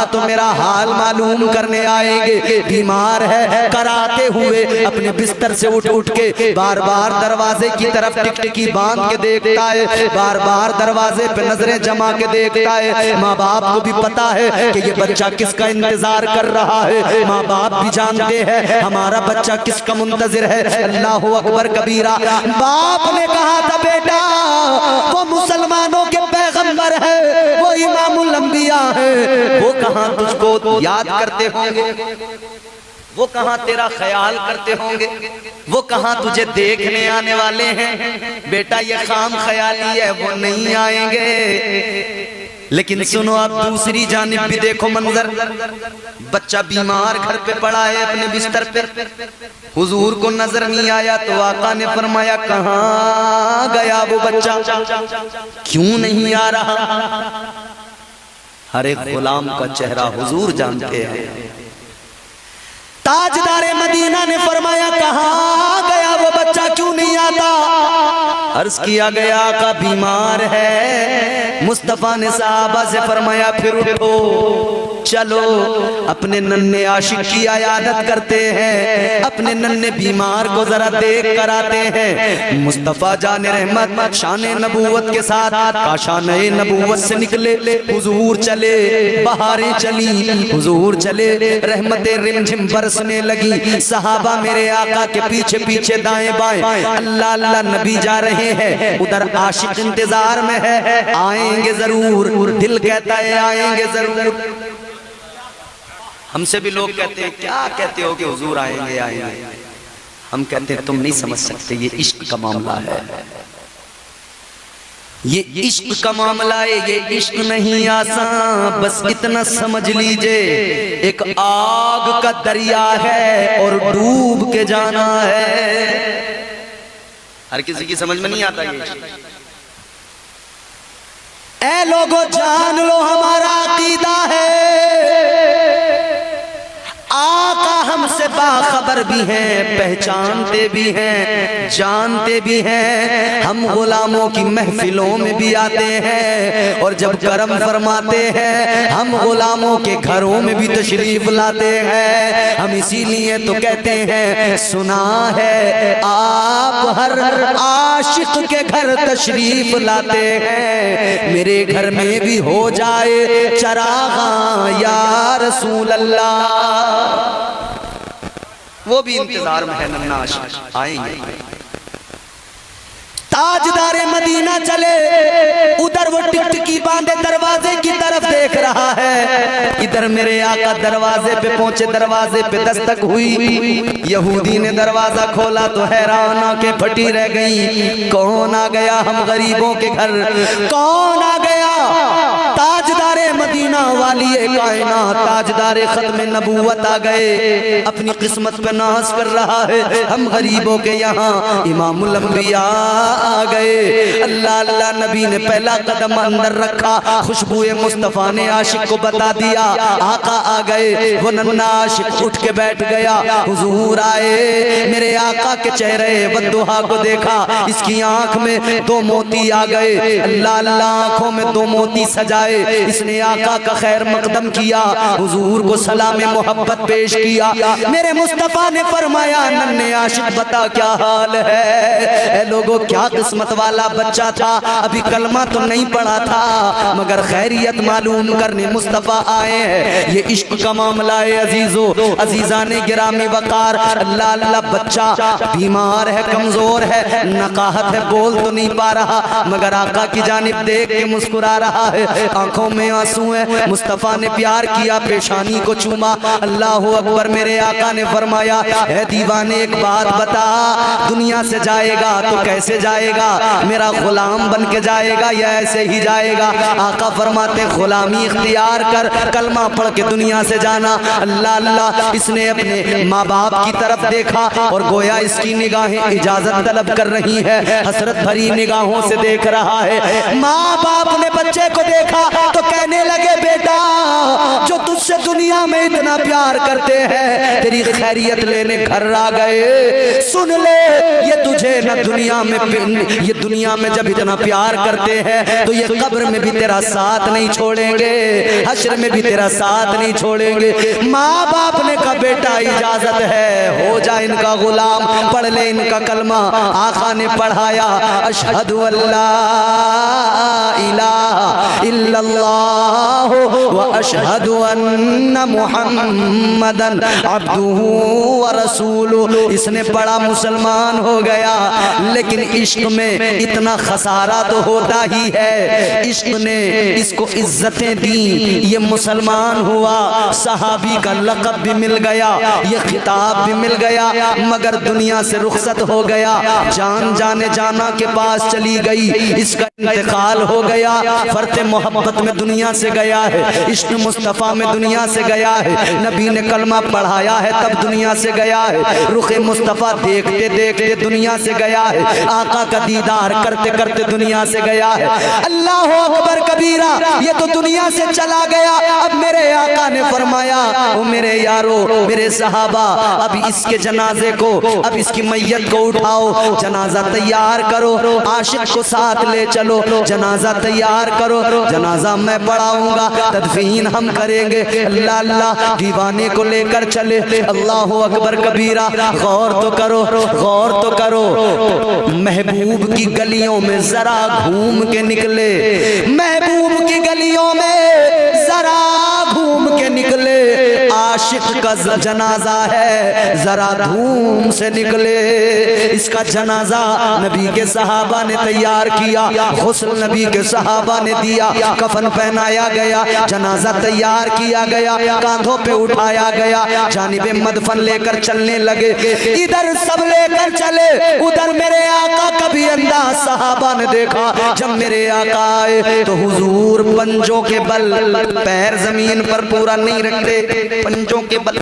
तो मेरा हाल मालूम करने आएंगे। बीमार है, कराते हुए अपने बिस्तर से उठ के बार बार दरवाजे की तरफ टिकटिकी बांध के देखता है, बार बार दरवाजे पे नजरें जमा के देखता है। माँ बाप को भी पता है कि ये बच्चा किसका इंतजार कर रहा है, माँ बाप भी जानते हैं हमारा बच्चा किसका मुंतजिर है। अल्लाह अकबर कबीरा। बाप ने कहा था बेटा वो मुसलमानों के पैगंबर है, वो इमामुल अंबिया है, वो कहां तुझको याद करते होंगे, वो कहां तेरा ख्याल करते होंगे, वो कहां तुझे देखने आने वाले हैं। बेटा ये खाम ख्याली है, वो नहीं आएंगे। लेकिन सुनो अब दूसरी जानिब भी देखो मंजर, बच्चा बीमार घर पे पड़ा है अपने बिस्तर पे, हुजूर को नजर नहीं आया तो आका ने फरमाया कहां गया वो बच्चा, क्यों नहीं आ रहा। हर एक गुलाम का चेहरा हुजूर जानते हैं। ताजदारे मदीना ने फरमाया कहां गया वो बच्चा, क्यों नहीं आता। अर्ज किया गया का बीमार है। मुस्तफा ने साहबा से फरमाया फिर उठो, चलो अपने नन्हे आशिक की आयादत करते हैं, अपने नन्हे बीमार को जरा देख कर आते हैं। मुस्तफ़ा जान रहमत शान नबूवत के साथ काशान नबूवत से निकले, हुजूर चले, बहारें चली, हुजूर चले, रहमतें रिमझिम बरसने लगी। सहाबा मेरे आका के पीछे पीछे दाएं बाएं, अल्लाह अल्लाह नबी जा रहे हैं, उधर आशिक इंतजार में है, आएंगे जरूर, दिल कहता है आएंगे जरूर। हमसे भी लोग कहते हैं क्या कहते हो कि हुजूर आएंगे आएंगे, हम कहते हैं तुम नहीं समझ सकते, ये इश्क का मामला है, ये इश्क का मामला है, ये इश्क नहीं आसान। बस इतना समझ लीजिए, एक आग का दरिया है और डूब के जाना है। हर किसी की समझ में नहीं आता ये। ऐ लोगों जान लो हमारा अकीदा है, आका हमसे बाखबर भी हैं, पहचानते भी हैं, जानते भी हैं। हम गुलामों की महफिलों में भी आते हैं और जब करम फरमाते हैं हम गुलामों के घरों में भी तशरीफ लाते हैं। हम इसीलिए तो कहते हैं सुना है आप हर आशिक के घर तशरीफ लाते हैं, मेरे घर में भी हो जाए चरागा या रसूल अल्लाह। वो भी इंतजार में है, नन्ना आशिक आएंगे। ताजदारे मदीना चले, उधर वो टिकटिकी बांधे दरवाजे की तरफ देख रहा है, इधर मेरे आका दरवाजे पे पहुंचे, दरवाजे पे दस्तक हुई। यहूदी ने दरवाजा खोला तो हैरान आके फटी रह गई, कौन आ गया हम गरीबों के घर, कौन आ गया? ताजदारे मदीना वाली कायनात, ताजदारे खत्म नबूवत आ गए, अपनी किस्मत पे नाज कर रहा है। हम गरीबों के यहाँ इमामुल अंबिया आ गए। अल्लाह अल्लाह नबी ने पहला कदम अंदर रखा, खुशबुए मुस्तफा ने आशिक को बता दिया आका आ गए। वो नन्ना आशिक उठ के बैठ गया, हुजूर आए। मेरे आका के चेहरे बद्दुहा को देखा, इसकी आंख में दो मोती आ गए। अल्लाह अल्लाह आंखों में दो मोती सजाए, इसने आका का खैर मकदम किया, हुजूर को सलाम मोहब्बत पेश किया। मेरे मुस्तफा ने फरमाया नन्हे आशिक बता क्या हाल है? लोगों क्या किस्मत वाला बच्चा था, अभी कलमा तो नहीं पढ़ा था मगर खैरियत मालूम करने मुस्तफा आए हैं। ये इश्क का मामला है अजीजो, अजीजाने गिरामी वकार। अल्लाह अल्लाह बच्चा बीमार है, कमजोर है, नकाहत है, बोल तो नहीं पा रहा मगर आका की जानिब देख के मुस्कुरा रहा है, आंखों में आंसू है। मुस्तफा ने प्यार किया, पेशानी को चूमा। अल्लाह अकबर। मेरे आका ने फरमाया है दीवाने एक बात बता, दुनिया से जाएगा तो कैसे जाएगा? मेरा गुलाम बन के जाएगा या ऐसे ही जाएगा? आका फरमाते गुलामी इख्तियार कर, कलमा पढ़ के दुनिया से जाना। अल्लाह अल्लाह। इसने अपने माँ बाप की तरफ देखा और गोया इसकी निगाहें इजाजत तलब कर रही है, हसरत भरी निगाहों से देख रहा है। माँ बाप ने बच्चे को देखा तो कहने लगे बेटा जो तुझसे दुनिया में इतना प्यार करते हैं तेरी खैरियत लेने घर आ गए। सुन ले ये तुझे न दुनिया में, ये दुनिया में जब इतना प्यार करते हैं तो ये कब्र में भी तेरा साथ नहीं छोड़ेंगे, हश्र में भी तेरा साथ नहीं छोड़ेंगे। माँ बाप ने कहा बेटा इजाजत है, हो जा इनका गुलाम, पढ़ ले इनका कलमा। आका ने पढ़ाया अशहदु अल्ला इलाहा इल्लल्लाह व अशहदु अन्ना मुहम्मदन अब्दुहु व रसूलुहु। इसने पढ़ा, मुसलमान हो गया। लेकिन इश्क में इतना खसारा तो होता ही है, इश्क ने इसको इज्जतें दी, ये मुसलमान हुआ, सहाबी का लक़ब भी मिल गया, ये खिताब भी मिल गया, मगर दुनिया से रुखसत हो गया, जान जाने जाना के पास चली गई, इसका इंतकाल हो गया। फर्ते मोहब्बत में दुनिया से गया है, इश्क मुस्तफ़ा में दुनिया से गया है, नबी ने कलमा पढ़ाया है तब दुनिया से गया है, रुखे मुस्तफ़ा देखते देखते दुनिया से गया है, आका का दीदार करते करते दुनिया से गया है। अल्लाह अकबर कबीरा, ये तो दुनिया से चला गया। अब मेरे आका ने फरमाया ओ मेरे यारो मेरे सहाबा अब इसके जनाजे को, अब इसकी मैयत को उठाओ, जनाजा तैयार करो, आशिक को साथ ले चलो, जनाजा तैयार करो, जनाजा मैं पढ़ाऊंगा, तदफीन हम करेंगे। अल्लाह अल्लाह, दीवाने को लेकर चले, अल्लाह अकबर कबीरा। गौर तो करो, गौर तो करो, महबूब की गलियों में जरा घूम के निकले, महबूब की गलियों में जरा घूम के निकले, आशिक का जनाजा है, जरा धूम से निकले। इसका जनाजा नबी के सहाबा ने तैयार किया, गुस्ल नबी के सहाबा ने दिया, कफन पहनाया गया, जनाजा तैयार किया गया, कांधों पे उठाया गया, जानिबे मदफन लेकर चलने लगे। इधर सब लेकर चले, उधर मेरे आका का भी अंदाज सहाबा ने देखा। जब मेरे आका आए तो हुजूर पंजों के बल, पैर जमीन पर पूरा नहीं रखते, पंजों के बल,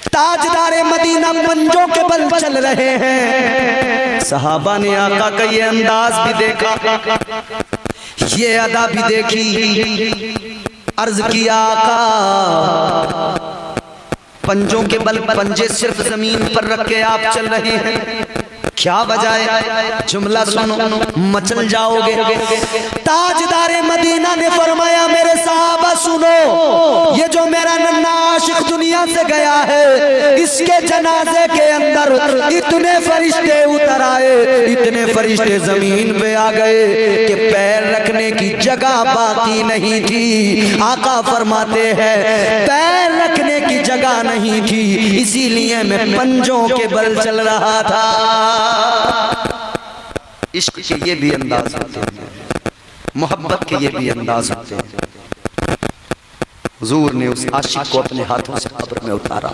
ताजदारे मदीना पंजों के बल चल रहे हैं। सहाबा ने आका का ये अंदाज भी देखा, ये अदा भी देखी। अर्ज किया आका, पंजों के बल, पंजे सिर्फ जमीन पर रख के आप चल रहे हैं, क्या वजह है? जुमला सुनो, मचल जाओगे। ताजदारे मदीना ने फरमाया, मेरे साहबा सुनो, ये जो मेरा नन्ना आशिक दुनिया से गया है, इसके जनाजे के अंदर इतने फरिश्ते उतर आए, इतने फरिश्ते जमीन पे आ गए कि पैर रखने की जगह बाकी नहीं थी। आका फरमाते हैं पैर रखने की जगह नहीं थी, इसीलिए मैं पंजों के बल चल रहा था। इश्क के ये भी अंदाज होते हैं, मोहब्बत के ये भी अंदाज होते हैं। हुजूर ने उस आशिक को अपने हाथों से कब्र में उतारा,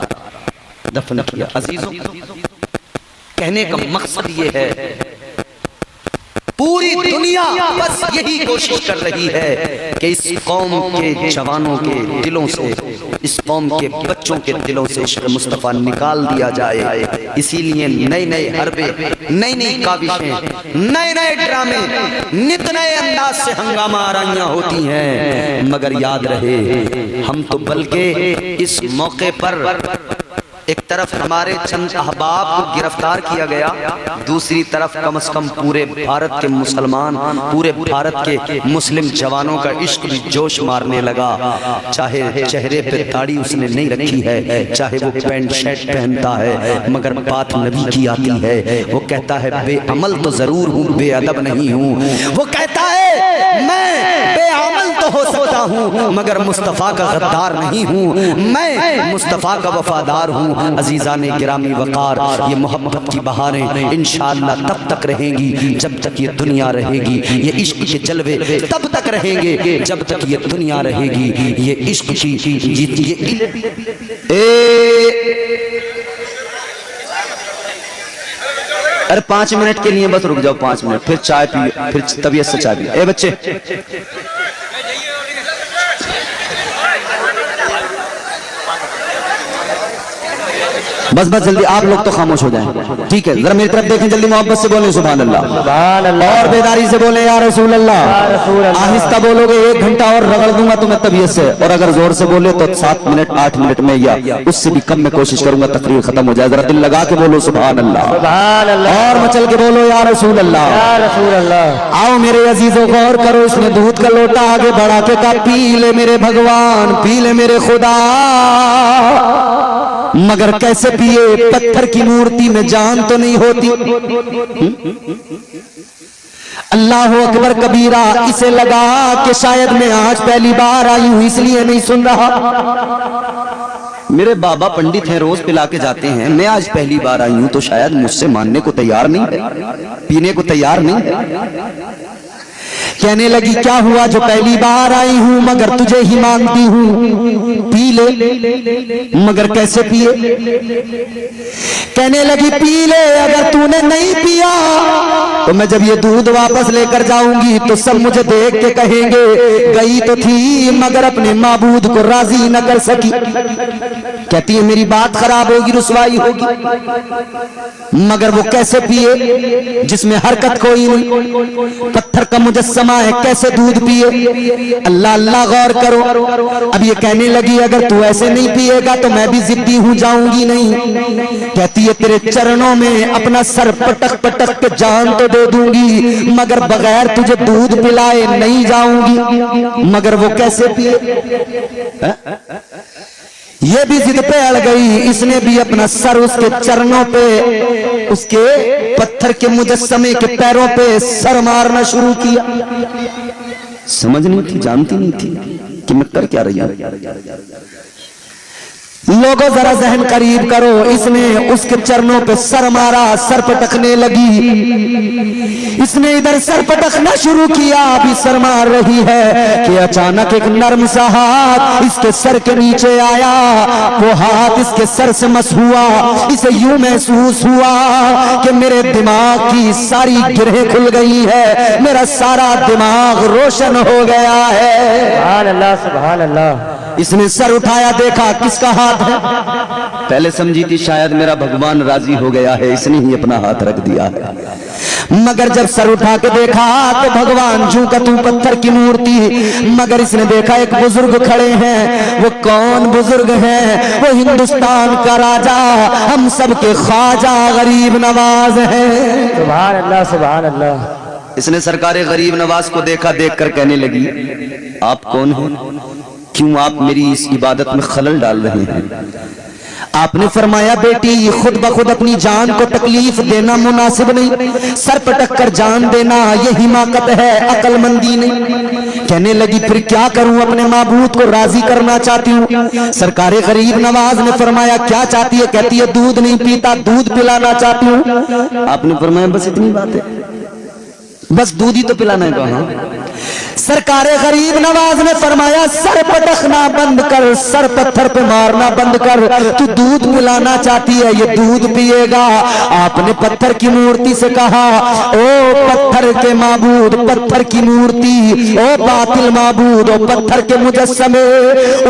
दफन किया। अजीजों, कहने का मकसद ये है, पूरी दुनिया बस यही कोशिश कर रही है कि इस कौम के जवानों के दिलों से, इस कौम के बच्चों के दिलों से इश्क़ मुस्तफ़ा निकाल दिया जाए। इसीलिए नए नए हरबे, नई नई काविशें, नए नए ड्रामे, नित नए अंदाज से हंगामा आराइयां होती हैं। मगर याद रहे, हम तो बल्कि इस मौके पर एक तरफ हमारे चंद अहबाब को गिरफ्तार किया गया, दूसरी तरफ कम से कम पूरे भारत के मुसलमान, पूरे भारत के मुस्लिम जवानों का इश्क भी जोश मारने लगा। चाहे चेहरे पे दाढ़ी उसने नहीं रखी है, चाहे वो पैंट शर्ट पहनता है, मगर बात नबी की आती है। वो कहता है बेअमल तो जरूर हूँ, बेअदब नहीं हूँ। वो कहता है मैं बेअमल तो हो सकता हूँ, मगर मुस्तफ़ा का गद्दार नहीं हूँ, मैं मुस्तफ़ा का वफादार हूँ। अजीज़ान गिरामी वक़ार, ये मोहब्बत की बहारें इंशाअल्लाह तब तक रहेंगी जब तक ये दुनिया रहेगी। ये इश्क के जलवे तब तक रहेंगे जब तक ये दुनिया रहेगी। ये इश्क की अरे 5 मिनट के लिए बस रुक जाओ, 5 मिनट, फिर चाय पियो, फिर तबीयत से चाय पियो। ए बच्चे, बस बस जल्दी, आप लोग तो खामोश हो जाएं, ठीक है? जरा मेरी तरफ देखें, जल्दी मोहब्बत से बोले सुभान अल्लाह, सुभान अल्लाह, और बेदारी से बोले या रसूल अल्लाह। आहिस्ता बोलोगे 1 घंटा और रगड़ दूंगा तुम्हें तबीयत से, और अगर जोर से बोले तो 7 मिनट 8 मिनट में या उससे भी कम में कोशिश करूंगा तकरीर खत्म हो जाए। जरा दिल लगा के बोलो सुभान अल्लाह, सुभान अल्लाह, और मचल के बोलो या रसूल अल्लाह, या रसूल अल्लाह। आओ मेरे अजीजों, गौर करो, इसने दूध का लोटा आगे बढ़ा के कहा, पी ले मेरे भगवान, पी ले मेरे खुदा। मगर कैसे पिए? पत्थर की मूर्ति में जान तो नहीं होती। अल्लाह अकबर कबीरा। इसे लगा कि शायद मैं आज पहली बार आई हूं इसलिए नहीं सुन रहा। मेरे बाबा पंडित हैं, रोज पिला के जाते हैं, मैं आज पहली बार आई हूं तो शायद मुझसे मानने को तैयार नहीं है, पीने को तैयार नहीं है। कहने लगी क्या हुआ जो पहली बार आई हूं मगर तुझे ही मांगती हूं, पी ले। मगर कैसे पिए? कहने लगी पी ले, अगर तूने नहीं पिया तो मैं जब ये दूध वापस लेकर जाऊंगी तो सब मुझे देख के कहेंगे गई तो थी मगर अपने माबूद को राजी न कर सकी। कहती है मेरी बात खराब होगी, रुसवाई होगी। मगर वो कैसे पिए जिसमें हरकत कोई नहीं, पत्थर का मुजस्सम फरमाए कैसे दूध पिए। अल्लाह अल्लाह गौर करो। अब ये कहने लगी अगर तू ऐसे नहीं पिएगा तो मैं भी जिद्दी हूं, जाऊंगी नहीं। कहती है तेरे चरणों में अपना सर पटक पटक के जान तो दे दूंगी मगर बगैर तुझे दूध पिलाए नहीं जाऊंगी। मगर वो कैसे पिए? ये भी जिद पे अड़ गई। इसने भी अपना सर उसके चरणों पे, उसके पत्थर के मुजस्समे के पैरों पे सर मारना शुरू किया। समझ नहीं थी, जानती नहीं थी कि मैं कर क्या रही हूं। लोगों जरा जहन करीब करो। इसने उसके चरणों पे सर मारा, सर पटकने लगी। इसने इधर सर पटकना शुरू किया, अभी सर मार रही है कि अचानक एक नरम सा हाथ इसके सर के नीचे आया। वो हाथ इसके सर से मस हुआ। इसे यूं महसूस हुआ कि मेरे दिमाग की सारी गिरहें खुल गई है, मेरा सारा दिमाग रोशन हो गया है। सुभान अल्लाह, सुभान अल्लाह। इसने सर उठाया, देखा किसका हाथ है। पहले समझी थी शायद मेरा भगवान राजी हो गया है, इसने ही अपना हाथ रख दिया है। मगर जब सर उठा के देखा तो भगवान जू का तू पत्थर की मूर्ति। मगर इसने देखा एक बुजुर्ग खड़े हैं। वो कौन बुजुर्ग हैं? वो हिंदुस्तान का राजा, हम सबके ख्वाजा गरीब नवाज है। सुभान अल्लाह, सुभान अल्लाह। इसने सरकार गरीब नवाज को देखा, देखकर कहने लगी आप कौन हैं? क्यों आप मेरी इस इबादत में खलल डाल रहे हैं? आपने फरमाया बेटी खुद ब खुद अपनी जान को तकलीफ देना मुनासिब नहीं, सर पटक कर जान देना ये हिमाकत है, अकलमंदी नहीं। कहने लगी फिर क्या करूं, अपने माबूद को राजी करना चाहती हूँ। सरकारे गरीब नवाज ने फरमाया क्या चाहती है? कहती है दूध नहीं पीता, दूध पिलाना चाहती हूँ। आपने फरमाया बस इतनी बात है, बस दूध ही तो पिलाना है। कहा सरकारे गरीब नवाज ने फरमाया सर पटकना बंद कर, सर पत्थर पे मारना बंद कर। तू दूध पिलाना चाहती है, ये दूध पिएगा। आपने पत्थर की मूर्ति से कहा ओ पत्थर के माबूद, पत्थर की मूर्ति, ओ बातिल माबूद, ओ पत्थर के मुजस्समे,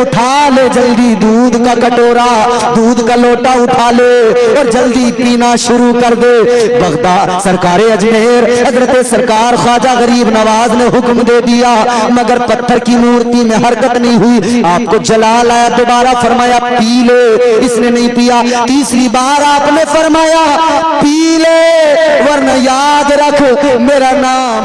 उठा ले जल्दी दूध का कटोरा, दूध का लोटा उठा ले और जल्दी पीना शुरू कर दे। बगदाद सरकारे अजमेर हजरत सरकार ख्वाजा गरीब नवाज ने हुक्म दे दिया मगर पत्थर की मूर्ति में हरकत नहीं हुई। आपको जलाल आया, दोबारा फरमाया पी ले। इसने नहीं पिया। तीसरी बार आपने फरमाया पी ले वरना याद रख मेरा नाम